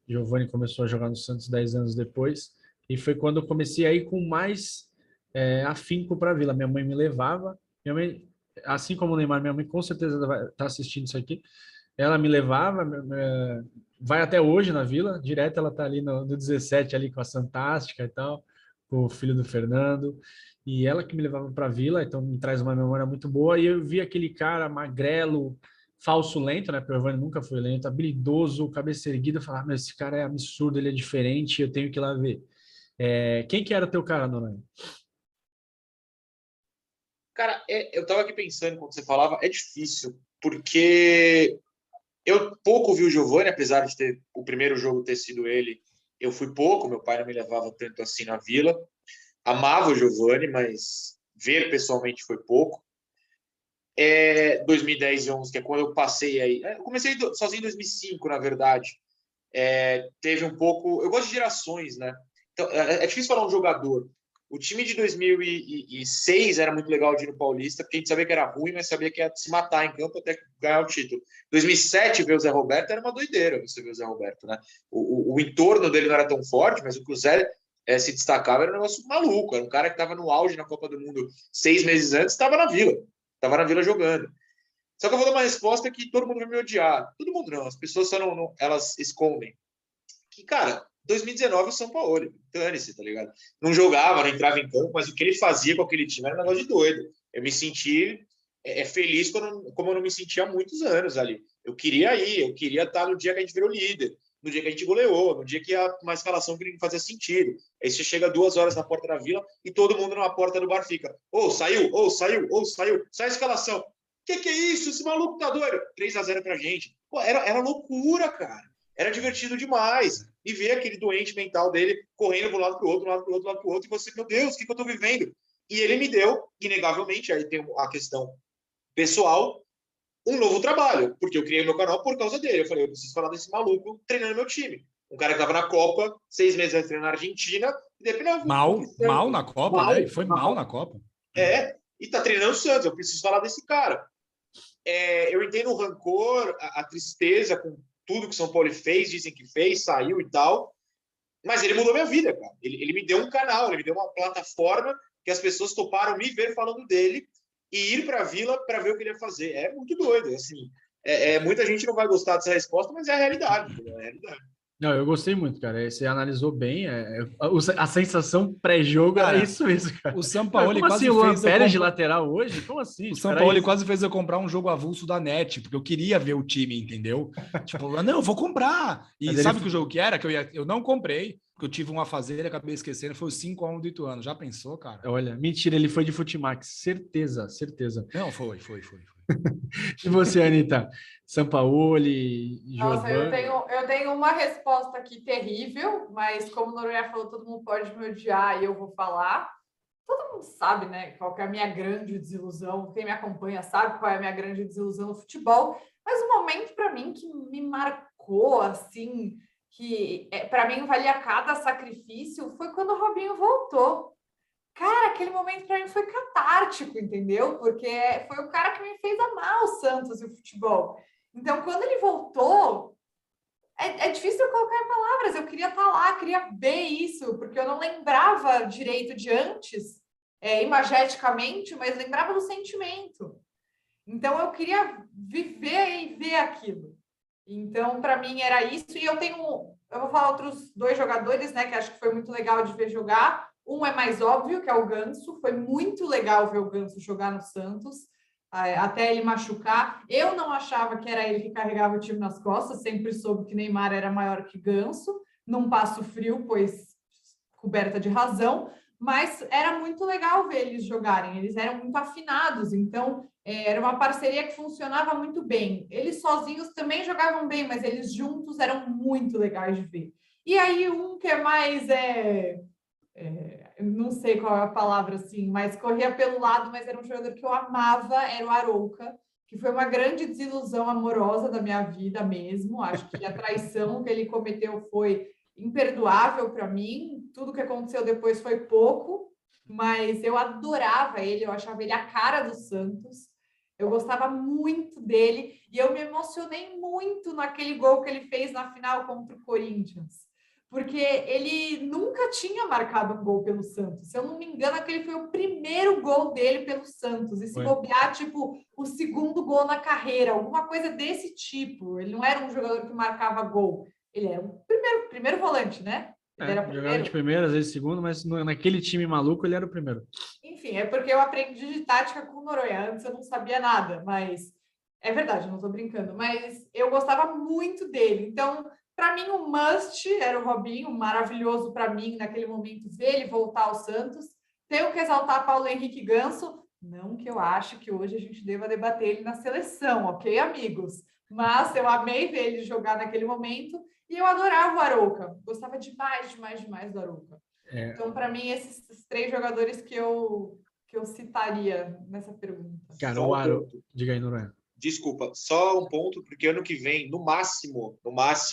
Giovani começou a jogar no Santos 10 anos depois, e foi quando eu comecei a ir com mais afinco para a Vila. Minha mãe me levava, minha mãe, assim como o Neymar, minha mãe com certeza vai estar assistindo isso aqui, ela me levava, vai até hoje na Vila, direto ela está ali no 17, ali com a Fantástica e tal, com o filho do Fernando, e ela que me levava para a Vila, então me traz uma memória muito boa, e eu vi aquele cara magrelo, falso lento, né? Porque o Giovani nunca foi lento, habilidoso, cabeça erguida, falar, mas esse cara é absurdo, ele é diferente, eu tenho que ir lá ver. Quem que era teu cara, Noronha? Cara, eu estava aqui pensando quando você falava, é difícil, porque eu pouco vi o Giovani, apesar de ter o primeiro jogo ter sido ele, eu fui pouco, meu pai não me levava tanto assim na Vila. Amava o Giovani, mas ver pessoalmente foi pouco. 2010 e 11, que é quando eu passei aí. Eu comecei sozinho em 2005, na verdade. Teve um pouco. Eu gosto de gerações, né? Então, é difícil falar um jogador, O time de 2006 era muito legal de ir no Paulista, porque a gente sabia que era ruim, mas sabia que ia se matar em campo até ganhar o título. 2007, ver o Zé Roberto era uma doideira, você ver o Zé Roberto, né? O entorno dele não era tão forte, mas o que o Zé se destacava era um negócio maluco. Era um cara que estava no auge na Copa do Mundo 6 meses antes, estava na Vila jogando. Só que eu vou dar uma resposta que todo mundo vai me odiar. Todo mundo não, as pessoas só não elas escondem. Que, cara, 2019 o São Paulo, dane-se, tá ligado? Não jogava, não entrava em campo, mas o que ele fazia com aquele time era um negócio de doido. Eu me senti feliz como eu não me sentia há muitos anos ali. Eu queria estar no dia que a gente virou líder, no dia que a gente goleou, no dia que uma escalação que não fazia sentido. Aí você chega 2 horas na porta da Vila e todo mundo na porta do bar fica: saiu, sai a escalação. Que é isso? Esse maluco tá doido? 3-0 pra gente. Pô, era loucura, cara. Era divertido demais. E ver aquele doente mental dele correndo de um lado para o outro, e você, meu Deus, o que eu estou vivendo? E ele me deu, inegavelmente, aí tem a questão pessoal, um novo trabalho, porque eu criei meu canal por causa dele. Eu falei, eu preciso falar desse maluco treinando meu time. Um cara que estava na Copa, 6 meses antes treinando na Argentina, e depois... Mal na Copa, né? E foi mal na Copa. E tá treinando o Santos, eu preciso falar desse cara. Eu entendo o rancor, a tristeza com tudo que o São Paulo fez, dizem que fez, saiu e tal, mas ele mudou minha vida, cara. Ele me deu um canal, ele me deu uma plataforma que as pessoas toparam me ver falando dele e ir para a Vila para ver o que ele ia fazer. É muito doido, assim. Muita gente não vai gostar dessa resposta, mas é a realidade. É a realidade. Não, eu gostei muito, cara. Você analisou bem. A sensação pré-jogo era isso mesmo, cara. O Sampaoli como assim, o Luan Pérez de lateral hoje? Como assim? O Sampaoli quase fez eu comprar um jogo avulso da NET, porque eu queria ver o time, entendeu? Tipo, não, eu vou comprar. E mas sabe que o jogo que era? Que eu não comprei, porque eu tive um afazer e acabei esquecendo. Foi o 5-1 do Ituano. Já pensou, cara? Olha, mentira, ele foi de Futimax. Certeza. Não, foi. E você, Anitta? Sampaoli, Nossa, Giovani? eu tenho uma resposta aqui terrível, mas como o Noronha falou, todo mundo pode me odiar e eu vou falar. Todo mundo sabe, né, qual que é a minha grande desilusão. Quem me acompanha sabe qual é a minha grande desilusão no futebol. Mas um momento para mim que me marcou, assim, que para mim valia cada sacrifício, foi quando o Robinho voltou. Cara, aquele momento para mim foi catártico, entendeu? Porque foi o cara que me fez amar o Santos e o futebol. Então, quando ele voltou, é difícil eu colocar em palavras. Eu queria estar lá, queria ver isso, porque eu não lembrava direito de antes, imageticamente, mas lembrava do sentimento. Então, eu queria viver e ver aquilo. Então, para mim, era isso. E eu vou falar outros 2 jogadores, né, que acho que foi muito legal de ver jogar. Um é mais óbvio, que é o Ganso. Foi muito legal ver o Ganso jogar no Santos, até ele machucar. Eu não achava que era ele que carregava o time nas costas, sempre soube que Neymar era maior que Ganso, num passo frio, pois coberta de razão, mas era muito legal ver eles jogarem, eles eram muito afinados, então era uma parceria que funcionava muito bem. Eles sozinhos também jogavam bem, mas eles juntos eram muito legais de ver. E aí um que é mais... não sei qual é a palavra, assim, mas corria pelo lado, mas era um jogador que eu amava, era o Arouca, que foi uma grande desilusão amorosa da minha vida mesmo. Acho que a traição que ele cometeu foi imperdoável para mim. Tudo que aconteceu depois foi pouco, mas eu adorava ele, eu achava ele a cara do Santos. Eu gostava muito dele e eu me emocionei muito naquele gol que ele fez na final contra o Corinthians. Porque ele nunca tinha marcado um gol pelo Santos. Se eu não me engano, aquele foi o primeiro gol dele pelo Santos. E se bobear, tipo, o segundo gol na carreira, alguma coisa desse tipo. Ele não era um jogador que marcava gol. Ele era o primeiro volante, né? Ele era jogava de primeiro, às vezes segundo, mas naquele time maluco ele era o primeiro. Enfim, é porque eu aprendi de tática com o Noronha. Antes eu não sabia nada, mas... É verdade, eu não tô brincando. Mas eu gostava muito dele. Então... Para mim, o must era o Robinho, maravilhoso para mim naquele momento ver ele voltar ao Santos. Tenho que exaltar Paulo Henrique Ganso, não que eu ache que hoje a gente deva debater ele na seleção, ok, amigos? Mas eu amei ver ele jogar naquele momento e eu adorava o Arouca. Gostava demais do Arouca. Então, para mim, esses 3 jogadores que eu citaria nessa pergunta. Cara, o Arouca... Diga aí, Noronha. Desculpa, só um ponto, porque ano que vem, no máximo,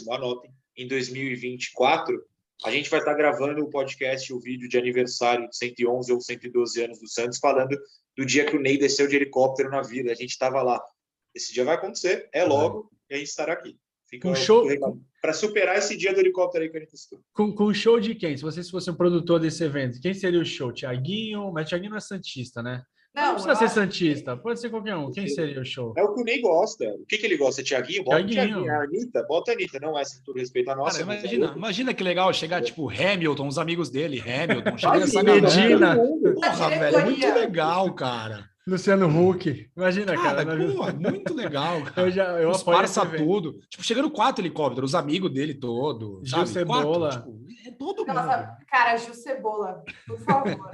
anotem, em 2024, A gente vai estar gravando o podcast, o vídeo de aniversário de 111 ou 112 anos do Santos, falando do dia que o Ney desceu de helicóptero na Vila. A gente estava lá. Esse dia vai acontecer, é logo, e a gente estará aqui. Fica Um show para superar esse dia do helicóptero aí que a gente estou. com o show de quem? Se vocês fossem um produtor desse evento, quem seria o show? Thiaguinho? Mas Thiaguinho não é santista, né? Não precisa ser santista, pode ser qualquer um. Quem seria o show? É o que o Ney gosta. O que ele gosta? Thiaguinho? Bota Thiaguinho. A Anitta? Bota a Anitta. Não essa, com todo respeito a nossa. Cara, imagina que legal chegar, tipo, Hamilton, os amigos dele, Hamilton, chega essa galera. Medina. Porra, velho, é muito legal, cara. Luciano Huck. Imagina, cara. Porra, muito legal, cara. Eu os parça tudo. Tipo, chegando 4 helicópteros, os amigos dele todo, Gil Cebola. Tipo, é todo mundo. Nossa, cara, Gil Cebola, por favor.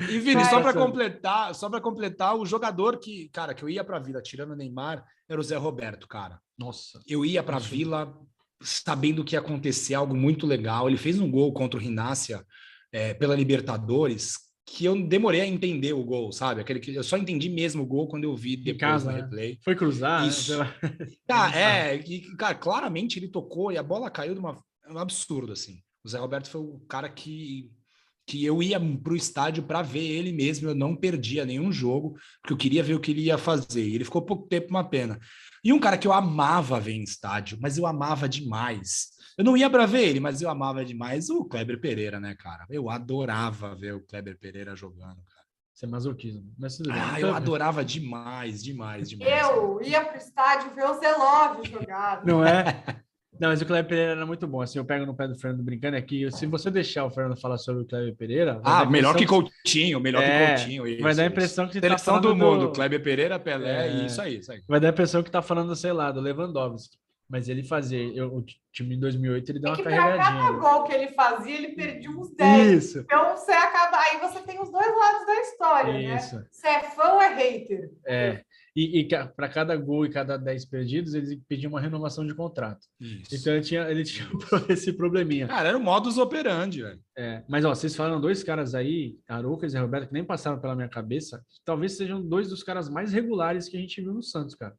E, Vini, só para completar, o jogador que eu ia pra Vila tirando o Neymar era o Zé Roberto, cara. Nossa. Eu ia pra Vila sabendo que ia acontecer algo muito legal. Ele fez um gol contra o Rinácia pela Libertadores, que eu demorei a entender o gol, sabe? Aquele que eu só entendi mesmo o gol quando eu vi depois no replay. Foi cruzar? Isso. Cara, claramente ele tocou e a bola caiu de um absurdo, assim. O Zé Roberto foi o cara que eu ia pro estádio para ver ele mesmo, eu não perdia nenhum jogo, porque eu queria ver o que ele ia fazer. E ele ficou pouco tempo, uma pena. E um cara que eu amava ver em estádio, mas eu amava demais. Eu não ia para ver ele, mas eu amava demais o Kleber Pereira, né, cara? Eu adorava ver o Kleber Pereira jogando, cara. Isso é masoquismo. Mas tudo bem. Eu adorava demais. Eu ia pro estádio ver o Zelov jogar. Não é? Não, mas o Kleber Pereira era muito bom. Assim, eu pego no pé do Fernando brincando aqui. Se você deixar o Fernando falar sobre o Kleber Pereira... melhor que Coutinho, que Coutinho. Isso, vai dar a impressão que tá falando do mundo. Kleber Pereira, Pelé, isso aí. Vai dar a impressão que tá falando, sei lá, do Lewandowski. Mas ele fazia... O time em 2008, ele deu uma carregadinha. Para cada gol que ele fazia, ele perdia uns 10. Isso. Então, você acaba... Aí você tem os dois lados da história, isso. né? Se é fã ou é hater. E para cada gol e cada 10 perdidos, eles pediam uma renovação de contrato. Isso. Então ele tinha esse probleminha. Cara, era o modus operandi, velho. Mas vocês falaram dois caras aí, Aroucas e Roberto, que nem passaram pela minha cabeça, talvez sejam dois dos caras mais regulares que a gente viu no Santos, cara.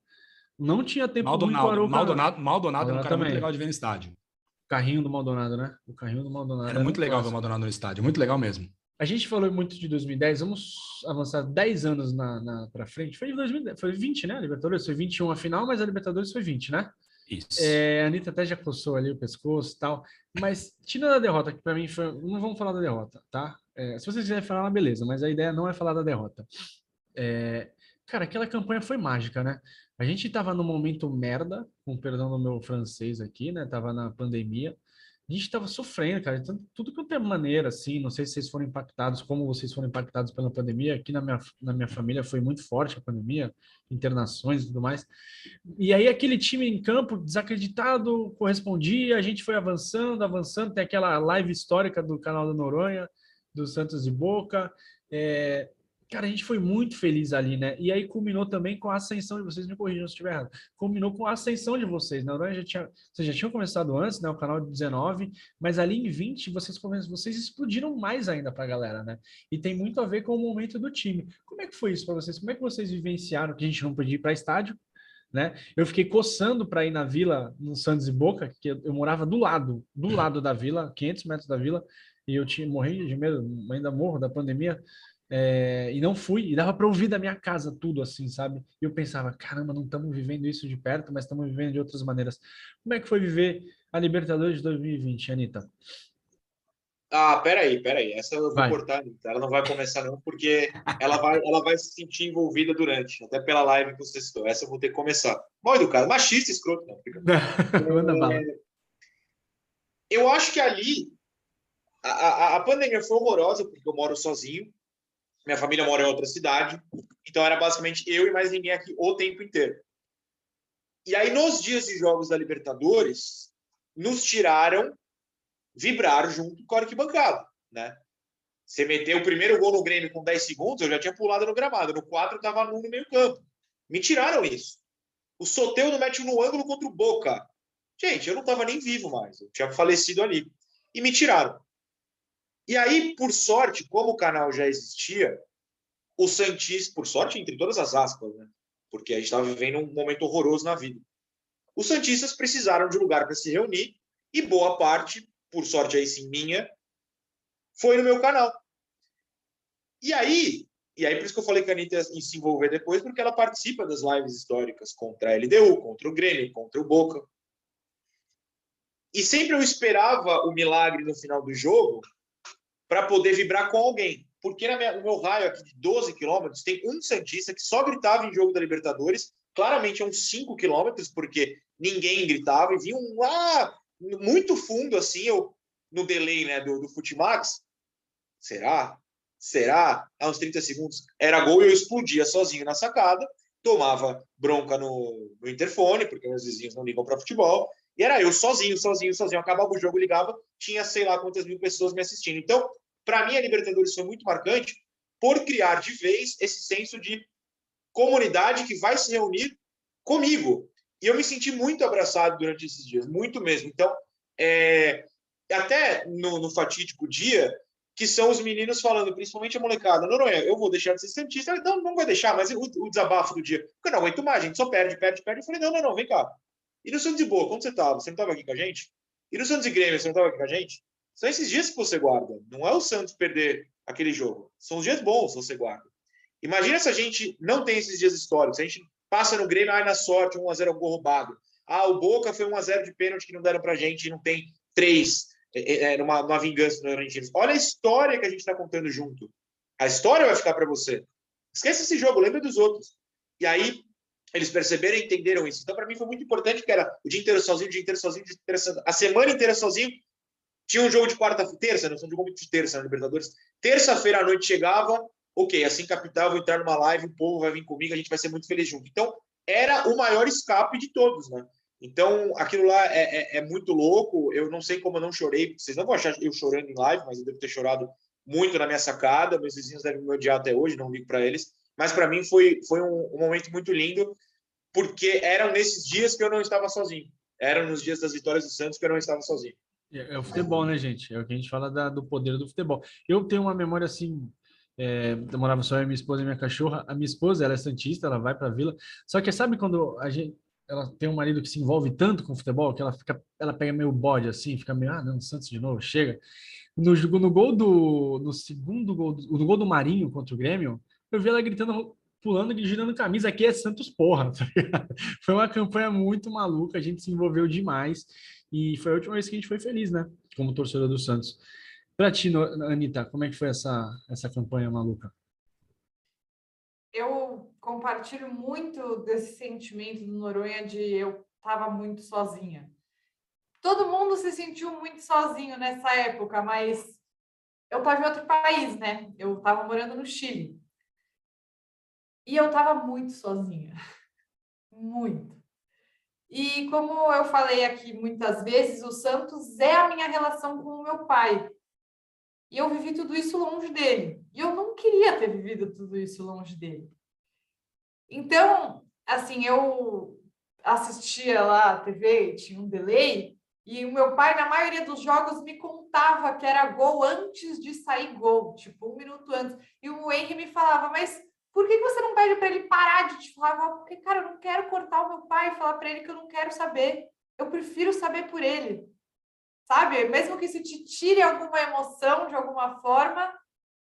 Não tinha tempo ruim com o Arouca. Maldonado era um cara muito legal de ver no estádio. O carrinho do Maldonado, né? O carrinho do Maldonado. Era muito legal ver o Maldonado no estádio, muito legal mesmo. A gente falou muito de 2010, vamos avançar 10 anos para frente. Foi em 2010, foi 20, né? A Libertadores foi 21 a final, mas a Libertadores foi 20, né? Isso. A Anitta até já coçou ali o pescoço e tal. Mas, tirando a derrota, que para mim foi... Não vamos falar da derrota, tá? Se vocês quiserem falar, beleza, mas a ideia não é falar da derrota. Cara, aquela campanha foi mágica, né? A gente tava num momento merda, com perdão do meu francês aqui, né? Tava na pandemia. A gente estava sofrendo, cara, tudo quanto é maneira, assim, não sei se vocês foram impactados, como vocês foram impactados pela pandemia, aqui na minha família foi muito forte a pandemia, internações e tudo mais, e aí aquele time em campo desacreditado correspondia, a gente foi avançando, tem aquela live histórica do canal do Noronha, do Santos de Boca, cara, a gente foi muito feliz ali, né? E aí culminou também com a ascensão de vocês, me corrijam se estiver errado. Culminou com a ascensão de vocês, né? Vocês já tinham começado antes, né? O canal de 19, mas ali em 20 vocês explodiram mais ainda para a galera, né? E tem muito a ver com o momento do time. Como é que foi isso para vocês? Como é que vocês vivenciaram que a gente não podia ir para estádio, né? Eu fiquei coçando para ir na Vila, no Santos e Boca, que eu morava do lado da Vila, 500 metros da Vila, e eu morri de medo, ainda morro da pandemia. E não fui, e dava para ouvir da minha casa tudo assim, sabe? E eu pensava, caramba, não estamos vivendo isso de perto, mas estamos vivendo de outras maneiras. Como é que foi viver a Libertadores de 2020, Anitta? Peraí. Essa eu vou cortar, ela não vai começar não, porque ela vai se sentir envolvida durante, até pela live que você citou. Essa eu vou ter que começar. Mal educado, machista, escroto. Não. Manda bala. Eu acho que ali, a pandemia foi horrorosa, porque eu moro sozinho, minha família mora em outra cidade, então era basicamente eu e mais ninguém aqui o tempo inteiro. E aí, nos dias de jogos da Libertadores, nos tiraram, vibraram junto com a arquibancada, né? Você meteu o primeiro gol no Grêmio com 10 segundos, eu já tinha pulado no gramado. No 4, eu estava no meio campo. Me tiraram isso. O Soteldo mete no ângulo contra o Boca. Gente, eu não estava nem vivo mais. Eu tinha falecido ali. E me tiraram. E aí, por sorte, como o canal já existia, o Santista, por sorte, entre todas as aspas, né? Porque a gente estava vivendo um momento horroroso na vida. Os Santistas precisaram de um lugar para se reunir e boa parte por sorte aí sim minha, foi no meu canal. E aí por isso que eu falei que a Anitta ia se envolver depois, porque ela participa das lives históricas contra a LDU, contra o Grêmio, contra o Boca. E sempre eu esperava o milagre no final do jogo para poder vibrar com alguém. Porque no meu raio aqui de 12 quilômetros tem um santista que só gritava em jogo da Libertadores, claramente é uns 5 quilômetros, porque ninguém gritava, e vinha muito fundo, assim, no delay, né, do Futimax. Será? Há uns 30 segundos era gol e eu explodia sozinho na sacada, tomava bronca no interfone, porque meus vizinhos não ligam para futebol, e era eu sozinho. Acabava o jogo, ligava, tinha sei lá quantas mil pessoas me assistindo. Então, para mim, a Libertadores foi muito marcante por criar de vez esse senso de comunidade que vai se reunir comigo. E eu me senti muito abraçado durante esses dias, muito mesmo. Então, até no fatídico dia, que são os meninos falando, principalmente a molecada, Noronha, eu vou deixar de ser santista. Não vai deixar, mas o desabafo do dia, porque eu não aguento mais, a gente só perde. Eu falei, não, vem cá. E no Santos e Boa, quando você estava? Você não estava aqui com a gente? E no Santos e Grêmio, você não estava aqui com a gente? São esses dias que você guarda. Não é o Santos perder aquele jogo. São os dias bons que você guarda. Imagina se a gente não tem esses dias históricos. A gente passa no Grêmio, na sorte, 1-0 gol roubado. O Boca foi 1-0 de pênalti que não deram pra gente e não tem 3 numa vingança dos argentinos. Olha a história que a gente está contando junto. A história vai ficar para você. Esquece esse jogo, lembra dos outros. E aí, eles perceberam e entenderam isso. Então, para mim, foi muito importante que era o dia inteiro sozinho, a semana inteira sozinho. Tinha um jogo de terça, não jogou muito de terça na Libertadores. Terça-feira à noite chegava, ok, assim capital, vou entrar numa live, o povo vai vir comigo, a gente vai ser muito feliz junto. Então, era o maior escape de todos, né? Então, aquilo lá é muito louco. Eu não sei como eu não chorei. Vocês não vão achar eu chorando em live, mas eu devo ter chorado muito na minha sacada. Meus vizinhos devem me odiar até hoje, não ligo para eles. Mas, para mim, foi um momento muito lindo, porque eram nesses dias que eu não estava sozinho. Eram nos dias das vitórias do Santos que eu não estava sozinho. É o futebol, né, gente? É o que a gente fala do poder do futebol. Eu tenho uma memória assim. Eu morava só eu, minha esposa e minha cachorra. A minha esposa, ela é santista, ela vai para a vila. Só que sabe quando ela tem um marido que se envolve tanto com o futebol que ela pega meio bode assim, fica meio, não, Santos de novo, chega. No segundo gol, no gol do Marinho contra o Grêmio, eu vi ela gritando, pulando e girando camisa, aqui é Santos porra, tá ligado? Foi uma campanha muito maluca, a gente se envolveu demais e foi a última vez que a gente foi feliz, né? Como torcedor do Santos. Pra ti, Anitta, como é que foi essa campanha maluca? Eu compartilho muito desse sentimento do Noronha de eu estava muito sozinha. Todo mundo se sentiu muito sozinho nessa época, mas eu estava em outro país, né? Eu estava morando no Chile. E eu estava muito sozinha. Muito. E como eu falei aqui muitas vezes, o Santos é a minha relação com o meu pai. E eu vivi tudo isso longe dele. E eu não queria ter vivido tudo isso longe dele. Então, assim, eu assistia lá a TV, tinha um delay, e o meu pai, na maioria dos jogos, me contava que era gol antes de sair gol, tipo, 1 minuto antes. E o Henry me falava, mas por que você não pede para ele parar de te falar? Porque, cara, eu não quero cortar o meu pai e falar para ele que eu não quero saber. Eu prefiro saber por ele, sabe? Mesmo que isso te tire alguma emoção de alguma forma,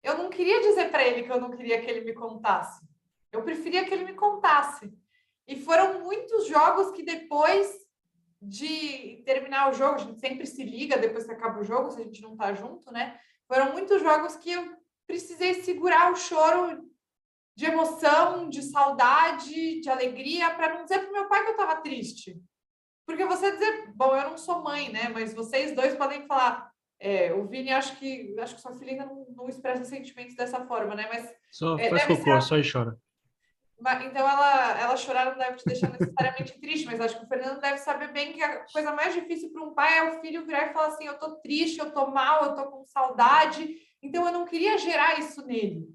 eu não queria dizer para ele que eu não queria que ele me contasse. Eu preferia que ele me contasse. E foram muitos jogos que depois de terminar o jogo, a gente sempre se liga depois que acaba o jogo, se a gente não tá junto, né? Foram muitos jogos que eu precisei segurar o choro de emoção, de saudade, de alegria, para não dizer pro meu pai que eu estava triste. Porque você dizer, bom, eu não sou mãe, né? Mas vocês dois podem falar. O Vini, acho que sua filha ainda não expressa sentimentos dessa forma, né? Mas Só faz cocô, só e chora. Então ela chorar não deve te deixar necessariamente triste, mas acho que o Fernando deve saber bem que a coisa mais difícil para um pai é o filho virar e falar assim, eu tô triste, eu tô mal, eu tô com saudade. Então eu não queria gerar isso nele.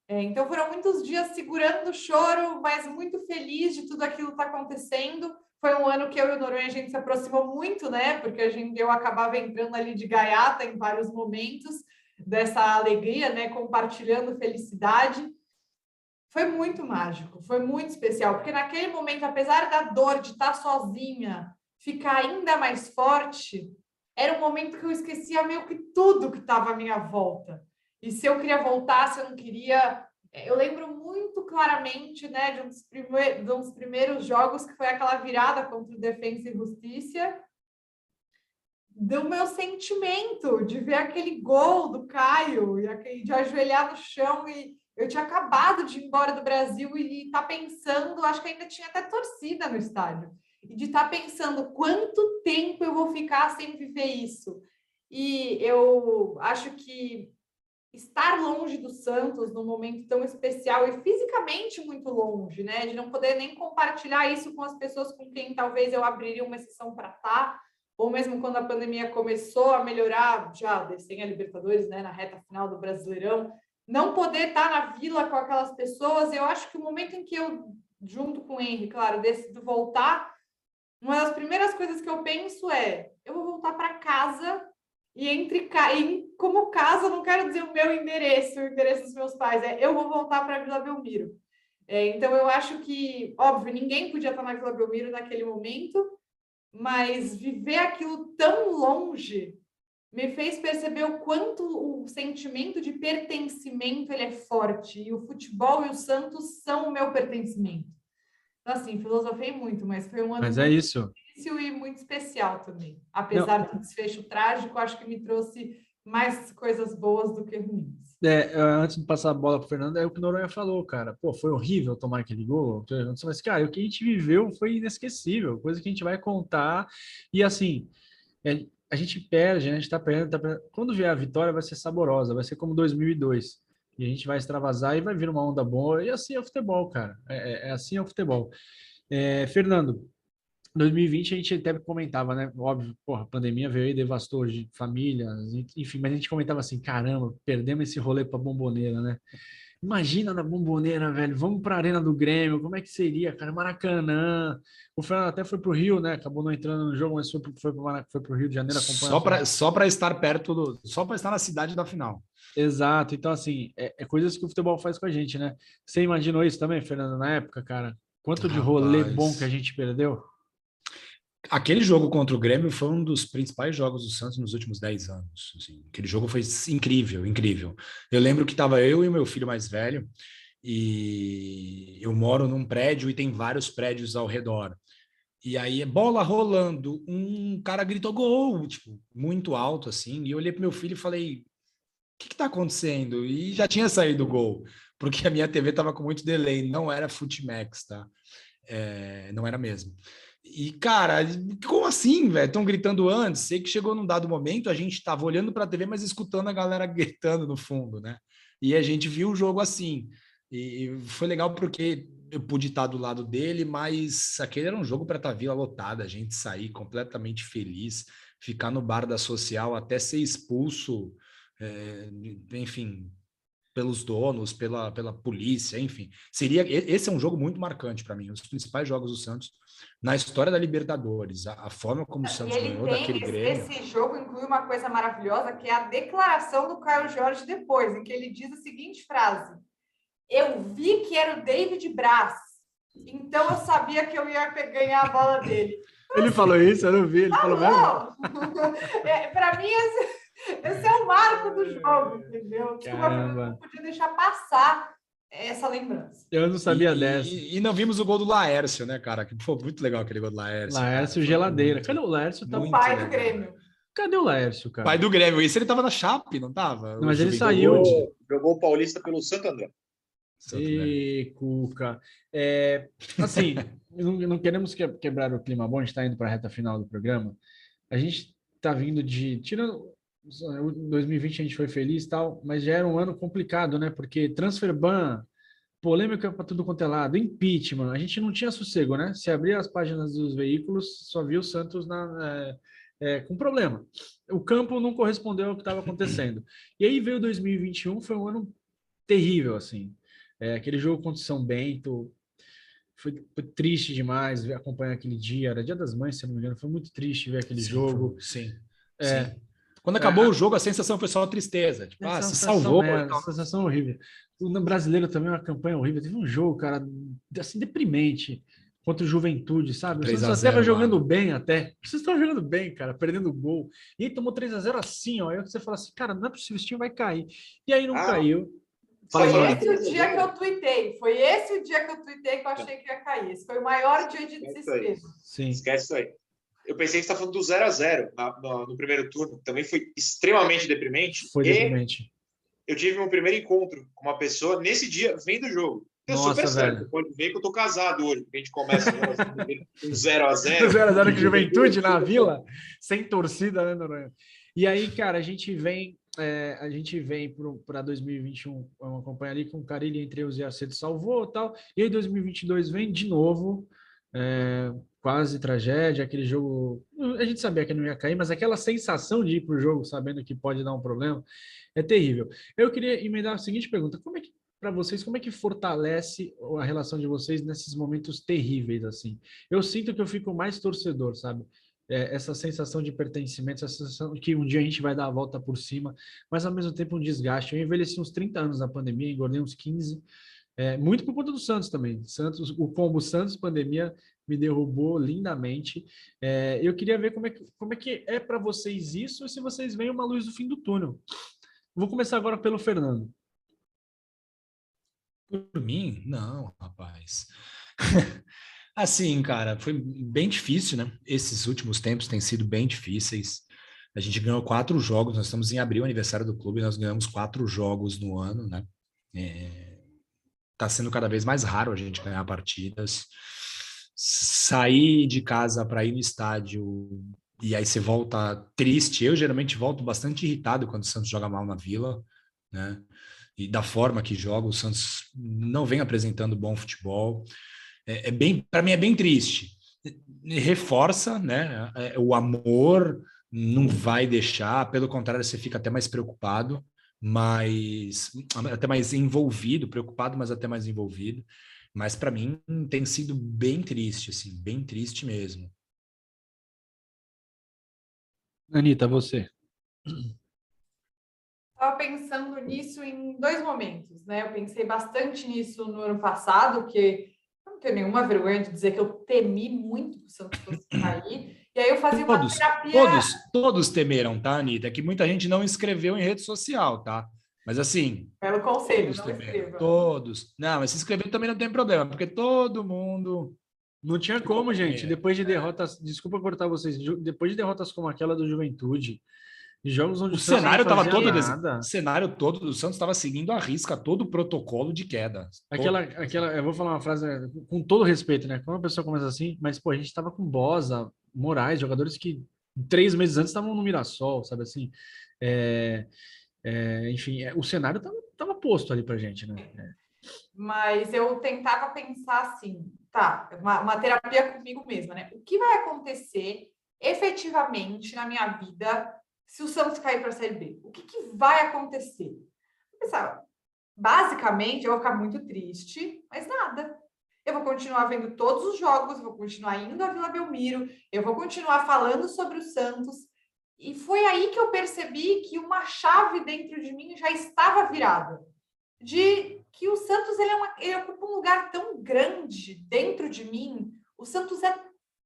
Então foram muitos dias segurando o choro, mas muito feliz de tudo aquilo que está acontecendo. Foi um ano que eu e o Noronha a gente se aproximou muito, né? Porque eu acabava entrando ali de gaiata em vários momentos dessa alegria, né? Compartilhando felicidade. Foi muito mágico, foi muito especial, porque naquele momento, apesar da dor de estar sozinha ficar ainda mais forte, era um momento que eu esquecia meio que tudo que estava à minha volta. E se eu queria voltar, se eu não queria... Eu lembro muito claramente, né, de um dos primeiros jogos, que foi aquela virada contra o Defensa e Justiça, do meu sentimento de ver aquele gol do Caio, e de ajoelhar no chão, e eu tinha acabado de ir embora do Brasil e estar pensando, acho que ainda tinha até torcida no estádio, e de estar pensando quanto tempo eu vou ficar sem viver isso. E eu acho que estar longe do Santos num momento tão especial e fisicamente muito longe, né? De não poder nem compartilhar isso com as pessoas com quem talvez eu abriria uma exceção para estar, ou mesmo quando a pandemia começou a melhorar, já sem a Libertadores, né? Na reta final do Brasileirão, não poder estar na Vila com aquelas pessoas. Eu acho que o momento em que eu, junto com o Henry, claro, decido voltar, uma das primeiras coisas que eu penso é: eu vou voltar para casa. E como casa, eu não quero dizer o meu endereço, o endereço dos meus pais, eu vou voltar para a Vila Belmiro. Então, eu acho que, óbvio, ninguém podia estar na Vila Belmiro naquele momento, mas viver aquilo tão longe me fez perceber o quanto o sentimento de pertencimento ele é forte, e o futebol e o Santos são o meu pertencimento. Então, assim, filosofei muito, mas foi um ano Mas muito é isso. difícil e muito especial também. Apesar do desfecho trágico, acho que me trouxe mais coisas boas do que ruins. Antes de passar a bola para o Fernando, é o que o Noronha falou, cara. Pô, foi horrível tomar aquele gol. Mas, cara, o que a gente viveu foi inesquecível, coisa que a gente vai contar. E assim, a gente perde, né? A gente tá perdendo, tá perdendo. Quando vier a vitória, vai ser saborosa, vai ser como 2002. E a gente vai extravasar e vai vir uma onda boa. E assim é o futebol, cara. Assim é o futebol. Fernando, 2020 a gente até comentava, né? Óbvio, porra, a pandemia veio e devastou de famílias, enfim, mas a gente comentava assim: caramba, perdemos esse rolê pra Bomboneira, né? Imagina na Bomboneira, velho, vamos pra Arena do Grêmio, como é que seria, cara? Maracanã. O Fernando até foi pro Rio, né? Acabou não entrando no jogo, mas foi pro Rio de Janeiro acompanhar. Só para estar perto só para estar na cidade da final. Exato, então assim, coisas que o futebol faz com a gente, né? Você imaginou isso também, Fernando, na época, cara? Quanto de rolê bom que a gente perdeu? Aquele jogo contra o Grêmio foi um dos principais jogos do Santos nos últimos 10 anos. Assim. Aquele jogo foi incrível, incrível. Eu lembro que estava eu e o meu filho mais velho, e eu moro num prédio e tem vários prédios ao redor. E aí, bola rolando, um cara gritou gol, tipo, muito alto, assim, e eu olhei pro meu filho e falei: o que está acontecendo? E já tinha saído o gol, porque a minha TV estava com muito delay, não era Futimax, tá? Não era mesmo. E, cara, como assim, velho? Estão gritando antes? Sei que chegou num dado momento, a gente estava olhando para a TV, mas escutando a galera gritando no fundo, né? E a gente viu o jogo assim. E foi legal porque eu pude estar do lado dele, mas aquele era um jogo para estar Vila lotada, a gente sair completamente feliz, ficar no bar da Social até ser expulso, enfim, pelos donos, pela polícia, enfim. Esse é um jogo muito marcante para mim, um dos principais jogos do Santos na história da Libertadores. A forma como o Santos ganhou daquele Grêmio. Esse jogo inclui uma coisa maravilhosa, que é a declaração do Caio Jorge depois, em que ele diz a seguinte frase: eu vi que era o David Braz, então eu sabia que eu ia ganhar a bola dele. Ele falou isso, eu não vi, ele falou mesmo. Para mim, esse é o marco do jogo, entendeu? Desculpa, não podia deixar passar essa lembrança. Eu não sabia dessa. E não vimos o gol do Laércio, né, cara? Que foi muito legal aquele gol do Laércio. Laércio geladeira. Cadê o Laércio? O pai do Grêmio. Cadê o Laércio, cara? Pai do Grêmio. Esse ele tava na Chape, não tava? Não, mas ele saiu. Jogou o Paulista pelo Santo André. E Cuca. Assim, não queremos quebrar o clima bom, a gente está indo para a reta final do programa. A gente está vindo tirando 2020 a gente foi feliz e tal, mas já era um ano complicado, né? Porque transfer ban, polêmica para tudo quanto é lado, impeachment, a gente não tinha sossego, né? Se abrir as páginas dos veículos, só viu o Santos com problema. O campo não correspondeu ao que estava acontecendo. E aí veio 2021, foi um ano terrível, assim. Aquele jogo contra o São Bento foi triste demais ver, acompanhar aquele dia, era Dia das Mães, se não me engano, foi muito triste ver aquele jogo. Sim. Quando acabou o jogo, a sensação foi só tristeza. Tipo, se salvou. Sensação horrível. No brasileiro também, uma campanha horrível. Teve um jogo, cara, assim, deprimente. contra o Juventude, sabe? O 3 Santos a até vai 0 jogando lá. bem até. Vocês estão jogando bem, cara, perdendo gol. E aí tomou 3-0 assim, ó. Aí você fala assim, cara, não é possível, esse time vai cair. E aí não caiu. Fala Foi aí, esse Monique. o dia que eu tuitei. Foi esse o dia que eu tuitei que eu achei que ia cair. Esse foi o maior dia de desespero. Sim. Esquece isso aí. Eu pensei que você está falando do 0-0 no primeiro turno. Também foi extremamente deprimente. Foi E deprimente. eu tive meu primeiro encontro com uma pessoa nesse dia, vendo o jogo. Deu super Nossa, certo. velho. Pode ver que eu tô casado hoje, porque a gente começa com 0-0. 0-0 com Juventude na Vila, sem torcida, né, Noronha? E aí, cara, a gente vem para 2021, uma campanha ali com o Carille entre os e Acedo salvou e tal. E aí 2022 vem de novo, quase tragédia, aquele jogo. A gente sabia que não ia cair, mas aquela sensação de ir para o jogo sabendo que pode dar um problema é terrível. Eu queria emendar a seguinte pergunta: como é que para vocês, como é que fortalece a relação de vocês nesses momentos terríveis assim? Eu sinto que eu fico mais torcedor, sabe? Essa sensação de pertencimento, essa sensação de que um dia a gente vai dar a volta por cima, mas ao mesmo tempo um desgaste. Eu envelheci uns 30 anos na pandemia, engordei uns 15, muito por conta do Santos também. Santos, o combo Santos pandemia me derrubou lindamente. Eu queria ver como é que é para vocês isso e se vocês veem uma luz do fim do túnel. Vou começar agora pelo Fernando. Por mim? Não, rapaz. Assim, cara, foi bem difícil, né? Esses últimos tempos têm sido bem difíceis. A gente ganhou 4 jogos, nós estamos em abril, aniversário do clube, nós ganhamos 4 jogos no ano, né? Tá sendo cada vez mais raro a gente ganhar partidas. Sair de casa para ir no estádio e aí você volta triste. Eu geralmente volto bastante irritado quando o Santos joga mal na Vila, né? E da forma que joga, o Santos não vem apresentando bom futebol. Para mim é bem triste. Reforça, né? O amor não vai deixar, pelo contrário, você fica até mais preocupado, até mais envolvido, preocupado, mas até mais envolvido. Mas para mim tem sido bem triste, assim, bem triste mesmo. Anitta, você. Estava pensando nisso em 2 momentos, né? Eu pensei bastante nisso no ano passado, que não tenho nenhuma vergonha de dizer que eu temi muito que o Santos fosse cair. E aí eu fazia uma terapia. Todos temeram, tá, Anitta? É que muita gente não escreveu em rede social, tá? Mas assim. Pelo conselho, Todos não temeram. escreva. Todos. Não, mas se escrever também não tem problema, porque todo mundo. Não tinha como, gente. Depois de derrotas, desculpa cortar vocês, depois de derrotas como aquela do Juventude, de jogos onde O o Santos não cenário estava fazia todo nada. o cenário todo do Santos estava seguindo à risca todo o protocolo de queda. Eu vou falar uma frase com todo respeito, né? Quando a pessoa começa assim, mas pô, a gente estava com Bosa, Moraes, jogadores que 3 meses antes estavam no Mirassol, sabe assim? Enfim, o cenário tava posto ali pra gente, né? Mas eu tentava pensar assim, tá, uma terapia comigo mesma, né? O que vai acontecer efetivamente na minha vida se o Santos cair para a Série B? O que vai acontecer? Pensar, basicamente, eu vou ficar muito triste, mas nada. Eu vou continuar vendo todos os jogos, vou continuar indo à Vila Belmiro, eu vou continuar falando sobre o Santos. E foi aí que eu percebi que uma chave dentro de mim já estava virada. De que o Santos ele ocupa um lugar tão grande dentro de mim. O Santos é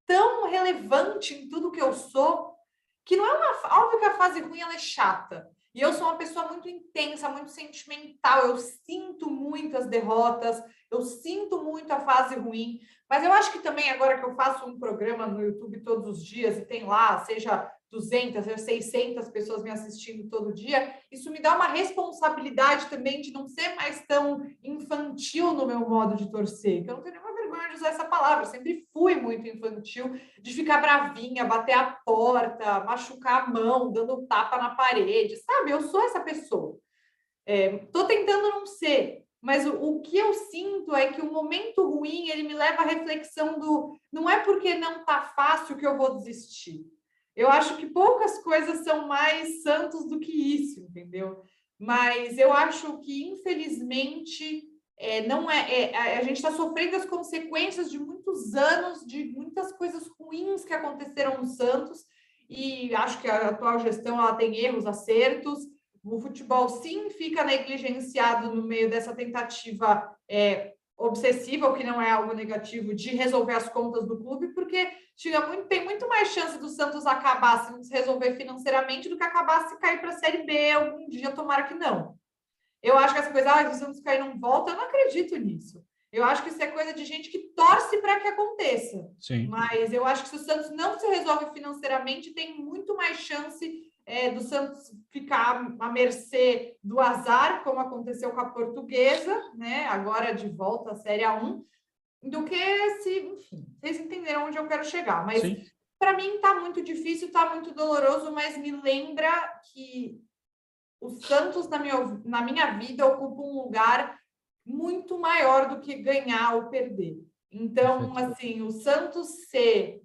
tão relevante em tudo que eu sou, que não é óbvio que a fase ruim ela é chata. E eu sou uma pessoa muito intensa, muito sentimental. Eu sinto muito as derrotas, eu sinto muito a fase ruim. Mas eu acho que também agora que eu faço um programa no YouTube todos os dias e tem lá, seja 200, seja 600 pessoas me assistindo todo dia, isso me dá uma responsabilidade também de não ser mais tão infantil no meu modo de torcer, que eu não tenho nenhuma vergonha de usar essa palavra, eu sempre fui muito infantil, de ficar bravinha, bater a porta, machucar a mão, dando tapa na parede, sabe? Eu sou essa pessoa. Tô tentando não ser, mas o que eu sinto é que o momento ruim, ele me leva à reflexão não é porque não tá fácil que eu vou desistir. Eu acho que poucas coisas são mais santos do que isso, entendeu? Mas eu acho que, infelizmente, a gente está sofrendo as consequências de muitos anos, de muitas coisas ruins que aconteceram no Santos, e acho que a atual gestão ela tem erros, acertos. O futebol, sim, fica negligenciado no meio dessa tentativa obsessiva, o que não é algo negativo, de resolver as contas do clube, porque tem muito mais chance do Santos acabar se não se resolver financeiramente do que acabar se cair para a Série B algum dia, tomara que não. Eu acho que essa coisa, o Santos cair não volta, eu não acredito nisso. Eu acho que isso é coisa de gente que torce para que aconteça. Sim. Mas eu acho que se o Santos não se resolve financeiramente, tem muito mais chance do Santos ficar à mercê do azar, como aconteceu com a Portuguesa, né? Agora de volta à Série A1, do que se, enfim, vocês entenderam onde eu quero chegar. Mas para mim está muito difícil, está muito doloroso, mas me lembra que o Santos, na minha vida, ocupa um lugar muito maior do que ganhar ou perder. Então, assim, o Santos ser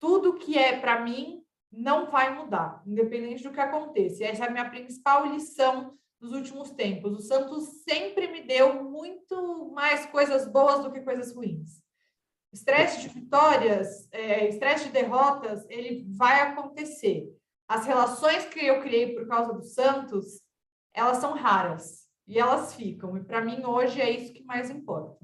tudo que é para mim não vai mudar, independente do que aconteça. E essa é a minha principal lição dos últimos tempos. O Santos sempre me deu muito mais coisas boas do que coisas ruins. Estresse de vitórias, estresse de derrotas, ele vai acontecer. As relações que eu criei por causa do Santos, elas são raras e elas ficam. E para mim hoje é isso que mais importa.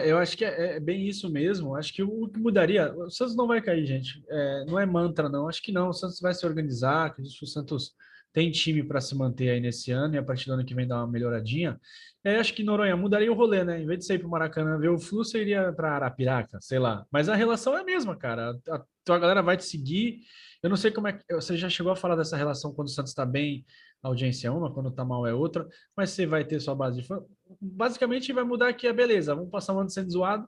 Eu acho que é bem isso mesmo. Acho que o que mudaria, o Santos não vai cair, gente. Não é mantra, não. Acho que não. O Santos vai se organizar. Acredito que o Santos tem time para se manter aí nesse ano e a partir do ano que vem dar uma melhoradinha. Acho que Noronha mudaria o rolê, né? Em vez de sair para o Maracanã ver o Flu, você iria para Arapiraca, sei lá. Mas a relação é a mesma, cara. A tua galera vai te seguir. Eu não sei como é que. Você já chegou a falar dessa relação quando o Santos está bem, a audiência é uma, quando está mal é outra, mas você vai ter sua base de fã. Basicamente vai mudar aqui, beleza, vamos passar um ano sendo zoado,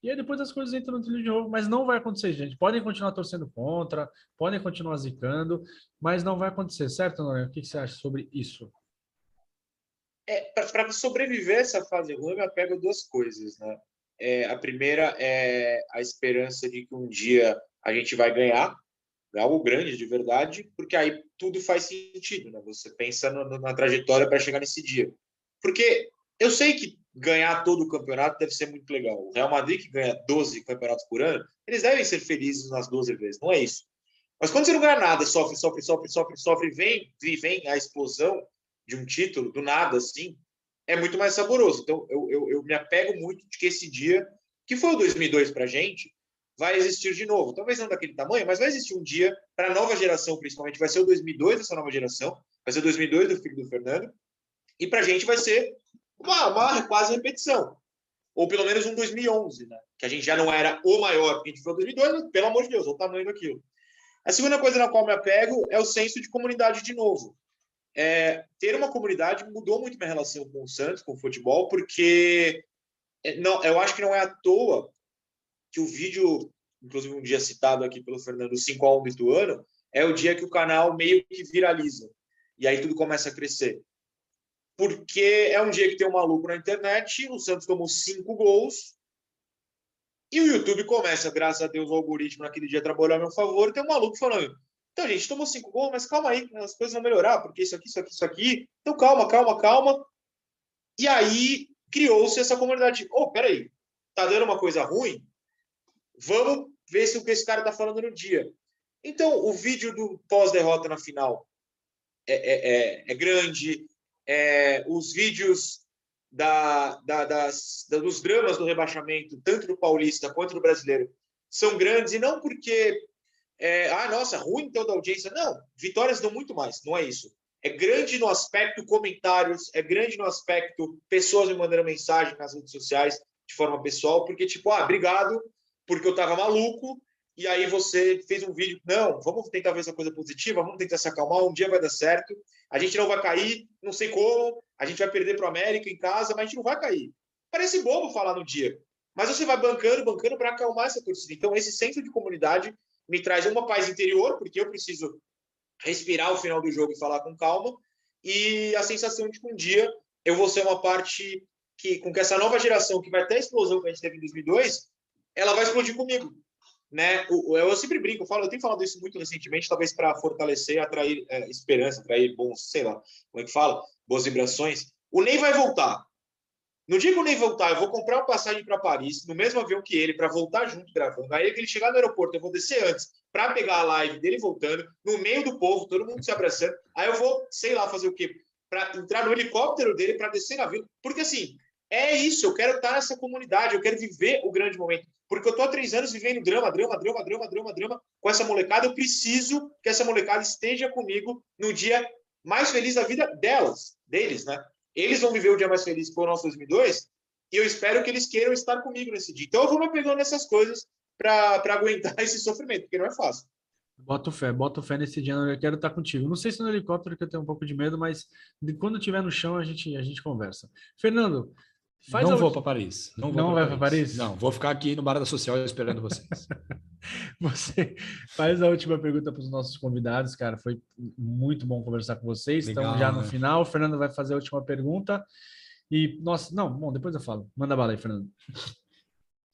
e aí depois as coisas entram no trilho de novo, mas não vai acontecer, gente. Podem continuar torcendo contra, podem continuar zicando, mas não vai acontecer, certo, Noronha? O que você acha sobre isso? Para sobreviver essa fase ruim, eu me apego a duas coisas, né? A primeira é a esperança de que um dia a gente vai ganhar, algo grande de verdade, porque aí tudo faz sentido, né? Você pensa na trajetória para chegar nesse dia. Porque eu sei que ganhar todo o campeonato deve ser muito legal. O Real Madrid, que ganha 12 campeonatos por ano, eles devem ser felizes nas 12 vezes, não é isso. Mas quando você não ganha nada, sofre, vem a explosão de um título, do nada, assim, é muito mais saboroso. Então, eu me apego muito de que esse dia, que foi o 2002 para a gente, vai existir de novo. Talvez não daquele tamanho, mas vai existir um dia para a nova geração, principalmente. Vai ser o 2002 dessa nova geração, vai ser o 2002 do filho do Fernando, e para a gente vai ser uma quase repetição. Ou pelo menos um 2011, né? Que a gente já não era o maior, porque a gente foi o 2002, mas, pelo amor de Deus, olha o tamanho daquilo. A segunda coisa na qual me apego é o senso de comunidade de novo. Ter uma comunidade mudou muito minha relação com o Santos, com o futebol, porque eu acho que não é à toa que o vídeo, inclusive um dia citado aqui pelo Fernando, 5-1 do Ituano, é o dia que o canal meio que viraliza. E aí tudo começa a crescer. Porque é um dia que tem um maluco na internet, o Santos tomou 5 gols, e o YouTube começa, graças a Deus, o algoritmo naquele dia trabalhou a meu favor, e tem um maluco falando, então, gente, tomou 5 gols, mas calma aí, as coisas vão melhorar, porque isso aqui, então calma. E aí criou-se essa comunidade. Peraí, tá dando uma coisa ruim? Vamos ver se o que esse cara tá falando no dia. Então, o vídeo do pós-derrota na final é grande, os vídeos dos dramas do rebaixamento, tanto do Paulista quanto do Brasileiro, são grandes, e não porque nossa, ruim então da audiência. Não, vitórias dão muito mais, não é isso. É grande no aspecto comentários, é grande no aspecto pessoas me mandando mensagem nas redes sociais de forma pessoal, porque obrigado, porque eu tava maluco, e aí você fez um vídeo, não, vamos tentar ver essa coisa positiva, vamos tentar se acalmar, um dia vai dar certo, a gente não vai cair, não sei como, a gente vai perder pro América em casa, mas a gente não vai cair. Parece bobo falar no dia, mas você vai bancando para acalmar essa torcida. Então, esse senso de comunidade me traz uma paz interior, porque eu preciso respirar o final do jogo e falar com calma, e a sensação de que um dia eu vou ser uma parte com que essa nova geração, que vai ter a explosão que a gente teve em 2002, ela vai explodir comigo. Né? Eu sempre brinco, eu tenho falado isso muito recentemente, talvez para fortalecer, atrair esperança, atrair bons, sei lá, como é que fala? Boas vibrações. O Ney vai voltar. No dia que o Ney voltar, eu vou comprar uma passagem para Paris, no mesmo avião que ele, para voltar junto gravando. Aí que ele chegar no aeroporto, eu vou descer antes, para pegar a live dele voltando, no meio do povo, todo mundo se abraçando. Aí eu vou, sei lá, fazer o quê? Para entrar no helicóptero dele, para descer na vila. Porque, assim, é isso, eu quero estar nessa comunidade, eu quero viver o grande momento. Porque eu estou há 3 anos vivendo drama com essa molecada. Eu preciso que essa molecada esteja comigo no dia mais feliz da vida deles, né? Eles vão viver o dia mais feliz que foi o nosso 2002 e eu espero que eles queiram estar comigo nesse dia. Então eu vou me pegando nessas coisas para aguentar esse sofrimento, porque não é fácil. Boto fé nesse dia, eu quero estar contigo. Não sei se no helicóptero, que eu tenho um pouco de medo, mas quando estiver no chão a gente conversa. Fernando, Não vou para Paris. Não vai para Paris? Não, vou ficar aqui no Bar da Social esperando vocês. Você faz a última pergunta para os nossos convidados, cara. Foi muito bom conversar com vocês. Legal, Estamos já no né? final. O Fernando vai fazer a última pergunta. E, nossa, não, bom, depois eu falo. Manda bala aí, Fernando.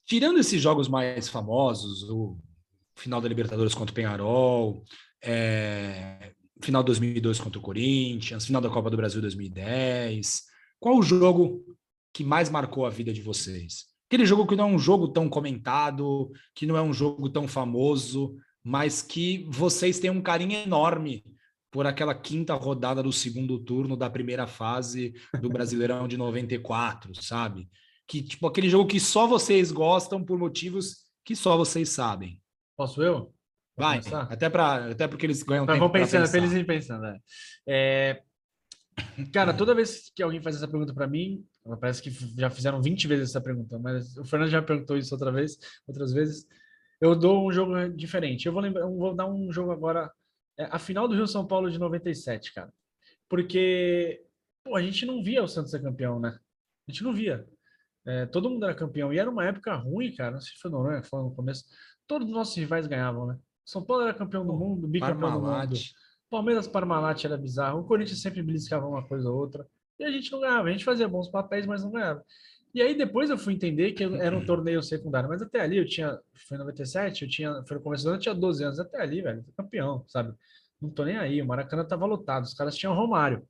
Tirando esses jogos mais famosos, o final da Libertadores contra o Peñarol, final de 2002 contra o Corinthians, final da Copa do Brasil 2010, qual o jogo que mais marcou a vida de vocês? Aquele jogo que não é um jogo tão comentado, que não é um jogo tão famoso, mas que vocês têm um carinho enorme por aquela 5ª rodada do segundo turno da primeira fase do Brasileirão de 94, sabe? Que, tipo, aquele jogo que só vocês gostam por motivos que só vocês sabem. Posso eu? Posso Vai, começar? até porque eles ganham Mas tempo vou para pensando, pensar. para eles irem pensando. Cara, toda vez que alguém faz essa pergunta para mim, parece que já fizeram 20 vezes essa pergunta, mas o Fernando já perguntou isso outras vezes. Eu dou um jogo diferente. Eu vou dar um jogo agora, a final do Rio São Paulo de 97, cara. Porque pô, a gente não via o Santos ser campeão, né? A gente não via. Todo mundo era campeão. E era uma época ruim, cara. Não sei se foi Noronha que falou no começo. Todos os nossos rivais ganhavam, né? São Paulo era campeão do mundo, bicampeão do mundo. Parmalat. Palmeiras, Parmalat era bizarro. O Corinthians sempre beliscava uma coisa ou outra. E a gente não ganhava. A gente fazia bons papéis, mas não ganhava. E aí depois eu fui entender que era um torneio secundário. Mas até ali eu tinha... Foi em 97, foi no começo do ano, eu tinha 12 anos. Até ali, velho, eu campeão, sabe? Não tô nem aí. O Maracanã tava lotado. Os caras tinham Romário.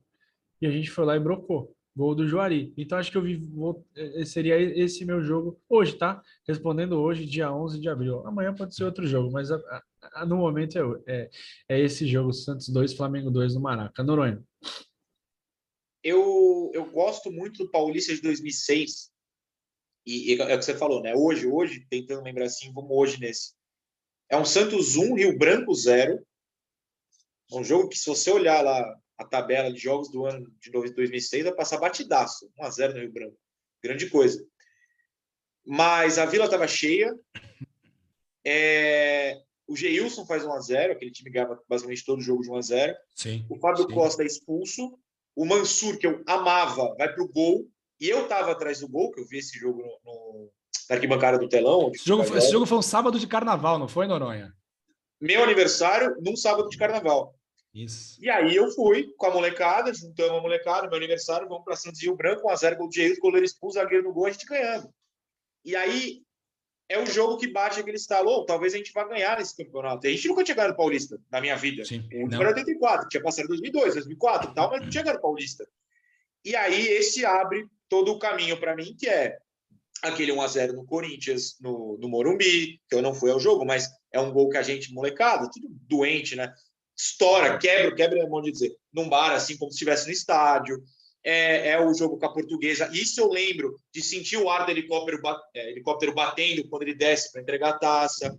E a gente foi lá e brocou. Gol do Juari. Então acho que seria esse meu jogo hoje, tá? Respondendo hoje, dia 11 de abril. Amanhã pode ser outro jogo, mas no momento é esse jogo, Santos 2, Flamengo 2 no Maraca. Noronha. Eu gosto muito do Paulista de 2006. E é o que você falou, né? Hoje, tentando lembrar assim, vamos hoje nesse. É um Santos 1, Rio Branco 0. É um jogo que, se você olhar lá a tabela de jogos do ano de 2006, vai passar batidaço. 1-0 no Rio Branco. Grande coisa. Mas a Vila estava cheia. O Geilson faz 1-0, aquele time ganhava basicamente todo jogo de 1-0. Sim, o Fábio sim. Costa é expulso. O Mansur, que eu amava, vai pro gol. E eu estava atrás do gol, que eu vi esse jogo na arquibancada do telão. Esse jogo foi um sábado de carnaval, não foi, Noronha? Meu aniversário, num sábado de carnaval. Isso. E aí eu fui com a molecada, juntamos a molecada, meu aniversário, vamos para Santos Rio Branco, 1-0, gol de Geilson, goleiro expulso, zagueiro no gol, a gente ganhando. E aí é o jogo que bate aquele estalo, talvez a gente vá ganhar nesse campeonato. A gente nunca tinha ganhado o Paulista na minha vida. Sim, o último era 84, tinha passado em 2002, 2004 e tal, mas não tinha ganhado o Paulista. E aí esse abre todo o caminho para mim, que é aquele 1-0 no Corinthians, no Morumbi, que eu não fui ao jogo, mas é um gol que a gente, molecada, tudo doente, né? Estoura, quebra, é bom de dizer, num bar, assim, como se estivesse no estádio. É o jogo com a Portuguesa. Isso eu lembro de sentir o ar do helicóptero batendo quando ele desce para entregar a taça.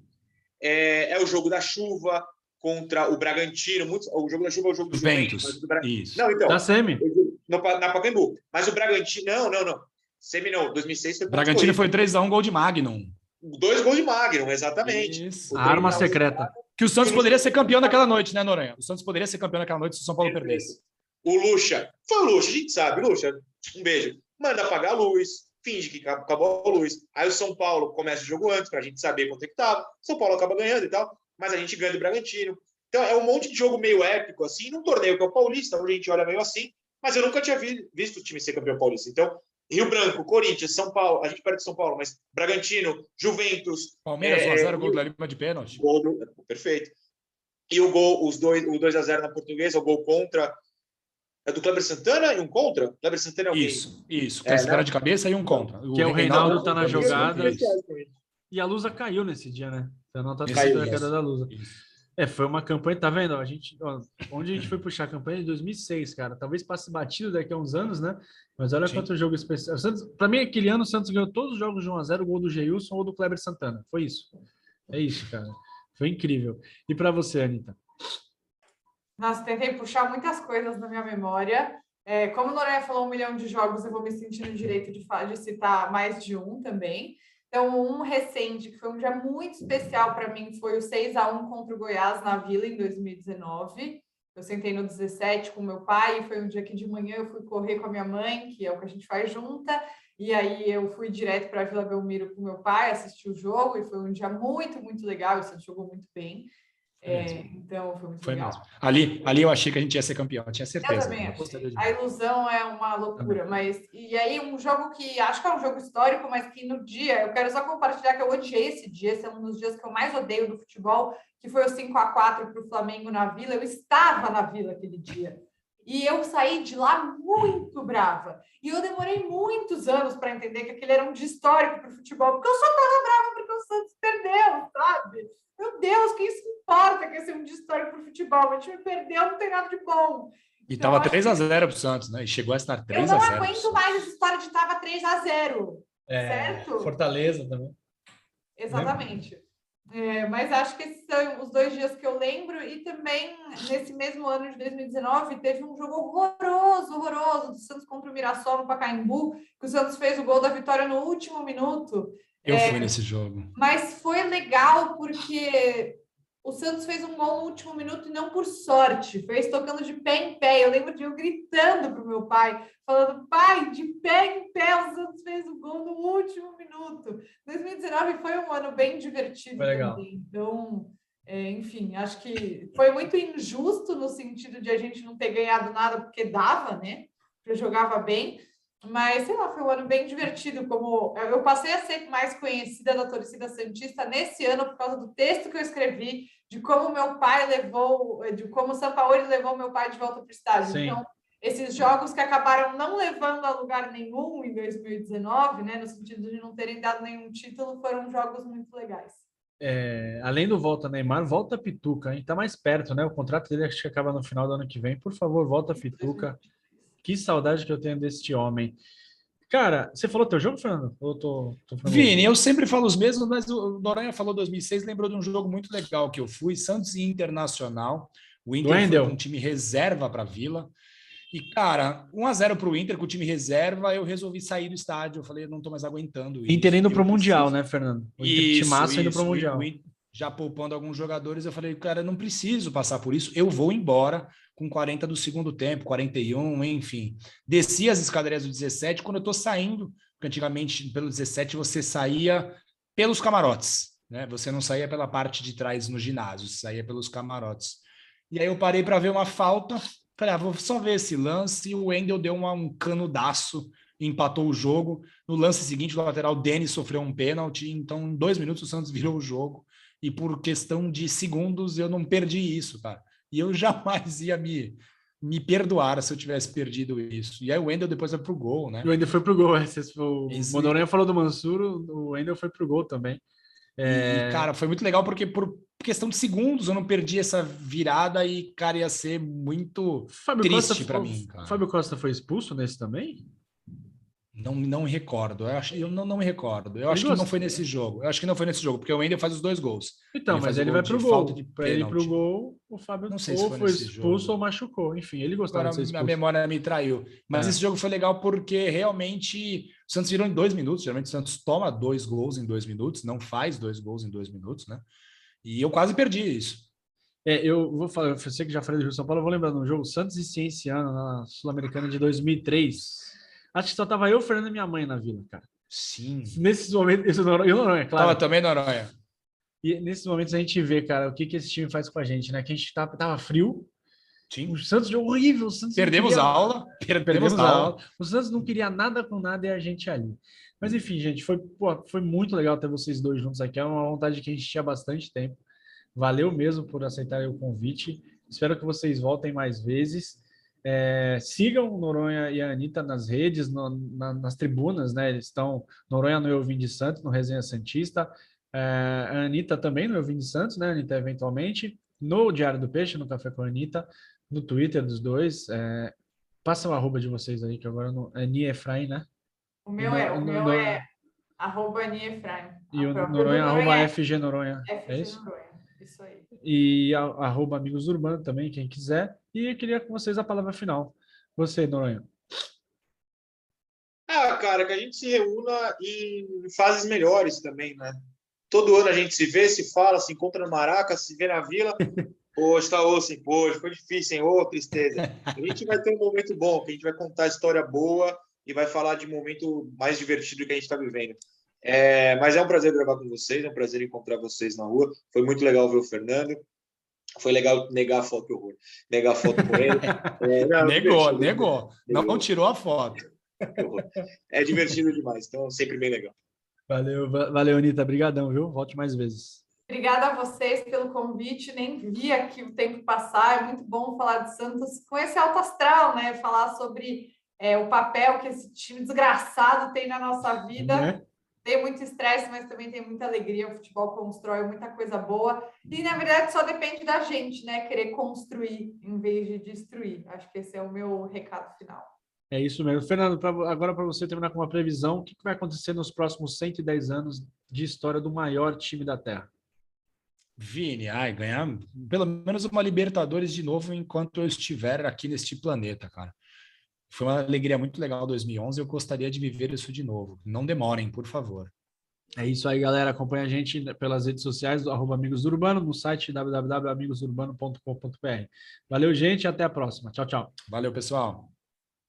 É o jogo da chuva contra o Bragantino. O jogo da chuva é o jogo do Juventus. Isso. Não, então. Da Semi. Na Pacaembu. Mas o Bragantino... Não. Semi não. 2006 foi... Bragantino foi 3-1, gol de Magnum. 2 gols de Magnum, exatamente. Isso. A arma secreta. Que o Santos poderia ser campeão naquela noite, né, Noronha? O Santos poderia ser campeão naquela noite se o São Paulo perdesse. O Lucha. Foi o Lucha, a gente sabe. Lucha, um beijo. Manda apagar a luz, finge que acabou a luz. Aí o São Paulo começa o jogo antes, pra gente saber quanto é que tava. São Paulo acaba ganhando e tal, mas a gente ganha do Bragantino. Então é um monte de jogo meio épico, assim, num torneio que é o Paulista, onde a gente olha meio assim, mas eu nunca tinha visto o time ser campeão paulista. Então, Rio Branco, Corinthians, São Paulo, a gente perde São Paulo, mas Bragantino, Juventus... Palmeiras 1-0, gol do Lima de pênalti. Perfeito. E o 2-0 na Portuguesa, o gol contra... É do Kleber Santana e um contra? Kleber Santana é alguém? Isso. Kleber Santana de cabeça e um contra. Que é o Reinaldo tá na jogada. Isso. E a Lusa caiu nesse dia, né? Você não tá Caiu, a queda da Lusa. Isso. Foi uma campanha, tá vendo? Onde a gente foi puxar a campanha de 2006, cara. Talvez passe batido daqui a uns anos, né? Mas olha Sim. quanto jogo especial. Para mim, aquele ano o Santos ganhou todos os jogos de 1-0, o gol do Geilson ou do Kleber Santana. Foi isso. É isso, cara. Foi incrível. E para você, Anitta? Nossa, tentei puxar muitas coisas na minha memória. Como o Noronha falou 1 milhão de jogos, eu vou me sentir no direito de citar mais de um também. Então, um recente, que foi um dia muito especial para mim, foi o 6-1 contra o Goiás na Vila, em 2019. Eu sentei no 17 com meu pai, e foi um dia que de manhã eu fui correr com a minha mãe, que é o que a gente faz junta, e aí eu fui direto para a Vila Belmiro com meu pai, assistir o jogo, e foi um dia muito, muito legal, o Santos jogou muito bem. Então, foi muito legal. Mesmo. Ali eu achei que a gente ia ser campeão, eu tinha certeza. Eu também achei. A ilusão é uma loucura, mas... E aí, um jogo que acho que é um jogo histórico, mas que no dia... Eu quero só compartilhar que eu odiei esse dia, esse é um dos dias que eu mais odeio do futebol, que foi o 5-4 para o Flamengo na Vila. Eu estava na Vila aquele dia. E eu saí de lá muito brava. E eu demorei muitos anos para entender que aquele era um dia histórico para o futebol, porque eu só estava brava porque o Santos perdeu, sabe? Meu Deus, quem se importa que esse é um dia histórico para o futebol? O time perdeu, não tem nada de bom. E estava 3-0 para o Santos, né? E chegou a estar 3-0. Eu não aguento mais essa história de estava 3-0. Certo? Fortaleza também. Exatamente. Mas acho que esses são os 2 dias que eu lembro. E também, nesse mesmo ano de 2019, teve um jogo horroroso do Santos contra o Mirassol no Pacaembu, que o Santos fez o gol da vitória no último minuto. Eu fui nesse jogo. Mas foi legal porque o Santos fez um gol no último minuto e não por sorte, fez tocando de pé em pé. Eu lembro de eu gritando para o meu pai, falando: pai, de pé em pé, o Santos fez o gol no último minuto. 2019 foi um ano bem divertido também. Então, enfim, acho que foi muito injusto no sentido de a gente não ter ganhado nada porque dava, né? Porque jogava bem. Mas, sei lá, foi um ano bem divertido. Como eu passei a ser mais conhecida da torcida santista nesse ano por causa do texto que eu escrevi, de como meu pai levou, de como o Sampaoli levou meu pai de volta para o estádio. Sim. Então, esses jogos que acabaram não levando a lugar nenhum em 2019, né, no sentido de não terem dado nenhum título, foram jogos muito legais. Além do volta Neymar, volta Pituca. A gente tá mais perto, né? O contrato dele acho que acaba no final do ano que vem. Por favor, volta Pituca. Que saudade que eu tenho deste homem. Cara, você falou teu jogo, Fernando? Ou tô Vini, eu sempre falo os mesmos, mas o Noronha falou 2006, lembrou de um jogo muito legal que eu fui, Santos e Internacional. O Inter foi com um time reserva para a Vila. E, cara, 1-0 para o Inter com o time reserva, eu resolvi sair do estádio. Eu falei, não estou mais aguentando isso. Inter indo para o Mundial, né, Fernando? O Inter Isso, indo para o Mundial. Já poupando alguns jogadores, eu falei, cara, não preciso passar por isso, eu vou embora com 40 do segundo tempo, 41, enfim. Desci as escadarias do 17, quando eu tô saindo, porque antigamente pelo 17 você saía pelos camarotes, né? Você não saía pela parte de trás no ginásio, você saía pelos camarotes. E aí eu parei para ver uma falta, falei, vou só ver esse lance, e o Wendel deu um canudaço, empatou o jogo. No lance seguinte, o lateral Denis sofreu um pênalti, então em 2 minutos o Santos virou o jogo. E por questão de segundos eu não perdi isso, cara. E eu jamais ia me perdoar se eu tivesse perdido isso. E aí o Wendel depois foi pro gol, né? O Wendel foi pro gol. O Noronha falou do Mansuro, o Wendel foi pro gol também. E, cara, foi muito legal porque por questão de segundos eu não perdi essa virada e, cara, ia ser muito triste para mim, cara. Fábio Costa foi expulso nesse também? Não me recordo. Eu não me recordo. Eu acho que não foi nesse jogo. Eu acho que não foi nesse jogo, porque o Wendel faz os 2 gols. Então, mas ele vai pro gol. Para ele ir pro gol, o Fábio não sei se foi expulso ou machucou. Enfim, ele gostava de ser expulso. A memória me traiu. Mas esse jogo foi legal porque realmente o Santos virou em 2 minutos. Geralmente o Santos toma 2 gols em 2 minutos, não faz 2 gols em 2 minutos, né? E eu quase perdi isso. Eu vou falar, você que já falei do Rio São Paulo, eu vou lembrar de um jogo, Santos e Cienciano, na Sul-Americana de 2003. Acho que só tava eu, Fernando e minha mãe na Vila, cara. Sim. Nesses momentos, eu não é claro. Tava também Noronha. E nesses momentos a gente vê, cara, o que esse time faz com a gente, né? Que a gente tava frio. Sim. O Santos jogou horrível. O Santos perdemos aula. O Santos não queria nada com nada e a gente ali. Mas enfim, gente, foi muito legal ter vocês dois juntos aqui. É uma vontade que a gente tinha há bastante tempo. Valeu mesmo por aceitarem o convite. Espero que vocês voltem mais vezes. Sigam o Noronha e a Anitta nas redes, nas tribunas, né? Eles estão Noronha no Eu Vim de Santos, no Resenha Santista. A Anitta também no Eu Vim de Santos, né, Anitta, eventualmente. no Diário do Peixe, no Café com a Anitta, no Twitter dos dois. Passa o arroba de vocês aí, que agora não, é Nia Efraim, né? O meu é @niefraim. E o própria do Noronha, arroba é FG Noronha. É FG isso? Noronha. Isso aí. E arroba Amigos Urbano também, quem quiser. E eu queria com vocês a palavra final. Você, Noronha. Cara, que a gente se reúna em fases melhores também, né? Todo ano a gente se vê, se fala, se encontra no Maraca, se vê na Vila. Poxa, tá osso, hein? Poxa, foi difícil, hein? Ô, tristeza. A gente vai ter um momento bom, que a gente vai contar história boa e vai falar de um momento mais divertido que a gente está vivendo. Mas é um prazer gravar com vocês, é um prazer encontrar vocês na rua. Foi muito legal ver o Fernando. Foi legal negar a foto, que horror. Negar a foto com ele. Negou. Não tirou a foto. É divertido demais, então sempre bem legal. Valeu, Anitta. Obrigadão, viu? Volte mais vezes. Obrigada a vocês pelo convite. Nem vi aqui o tempo passar. É muito bom falar de Santos com esse alto astral, né? Falar sobre o papel que esse time desgraçado tem na nossa vida. Tem muito estresse, mas também tem muita alegria. O futebol constrói muita coisa boa. E, na verdade, só depende da gente, né? Querer construir em vez de destruir. Acho que esse é o meu recado final. É isso mesmo. Fernando, agora para você terminar com uma previsão, o que vai acontecer nos próximos 110 anos de história do maior time da Terra? Vini, ganhar pelo menos uma Libertadores de novo enquanto eu estiver aqui neste planeta, cara. Foi uma alegria muito legal 2011, eu gostaria de viver isso de novo. Não demorem, por favor. É isso aí, galera. Acompanha a gente pelas redes sociais do @Amigos do Urbano, no site www.amigosurbano.com.br. Valeu, gente, e até a próxima. Tchau, tchau. Valeu, pessoal.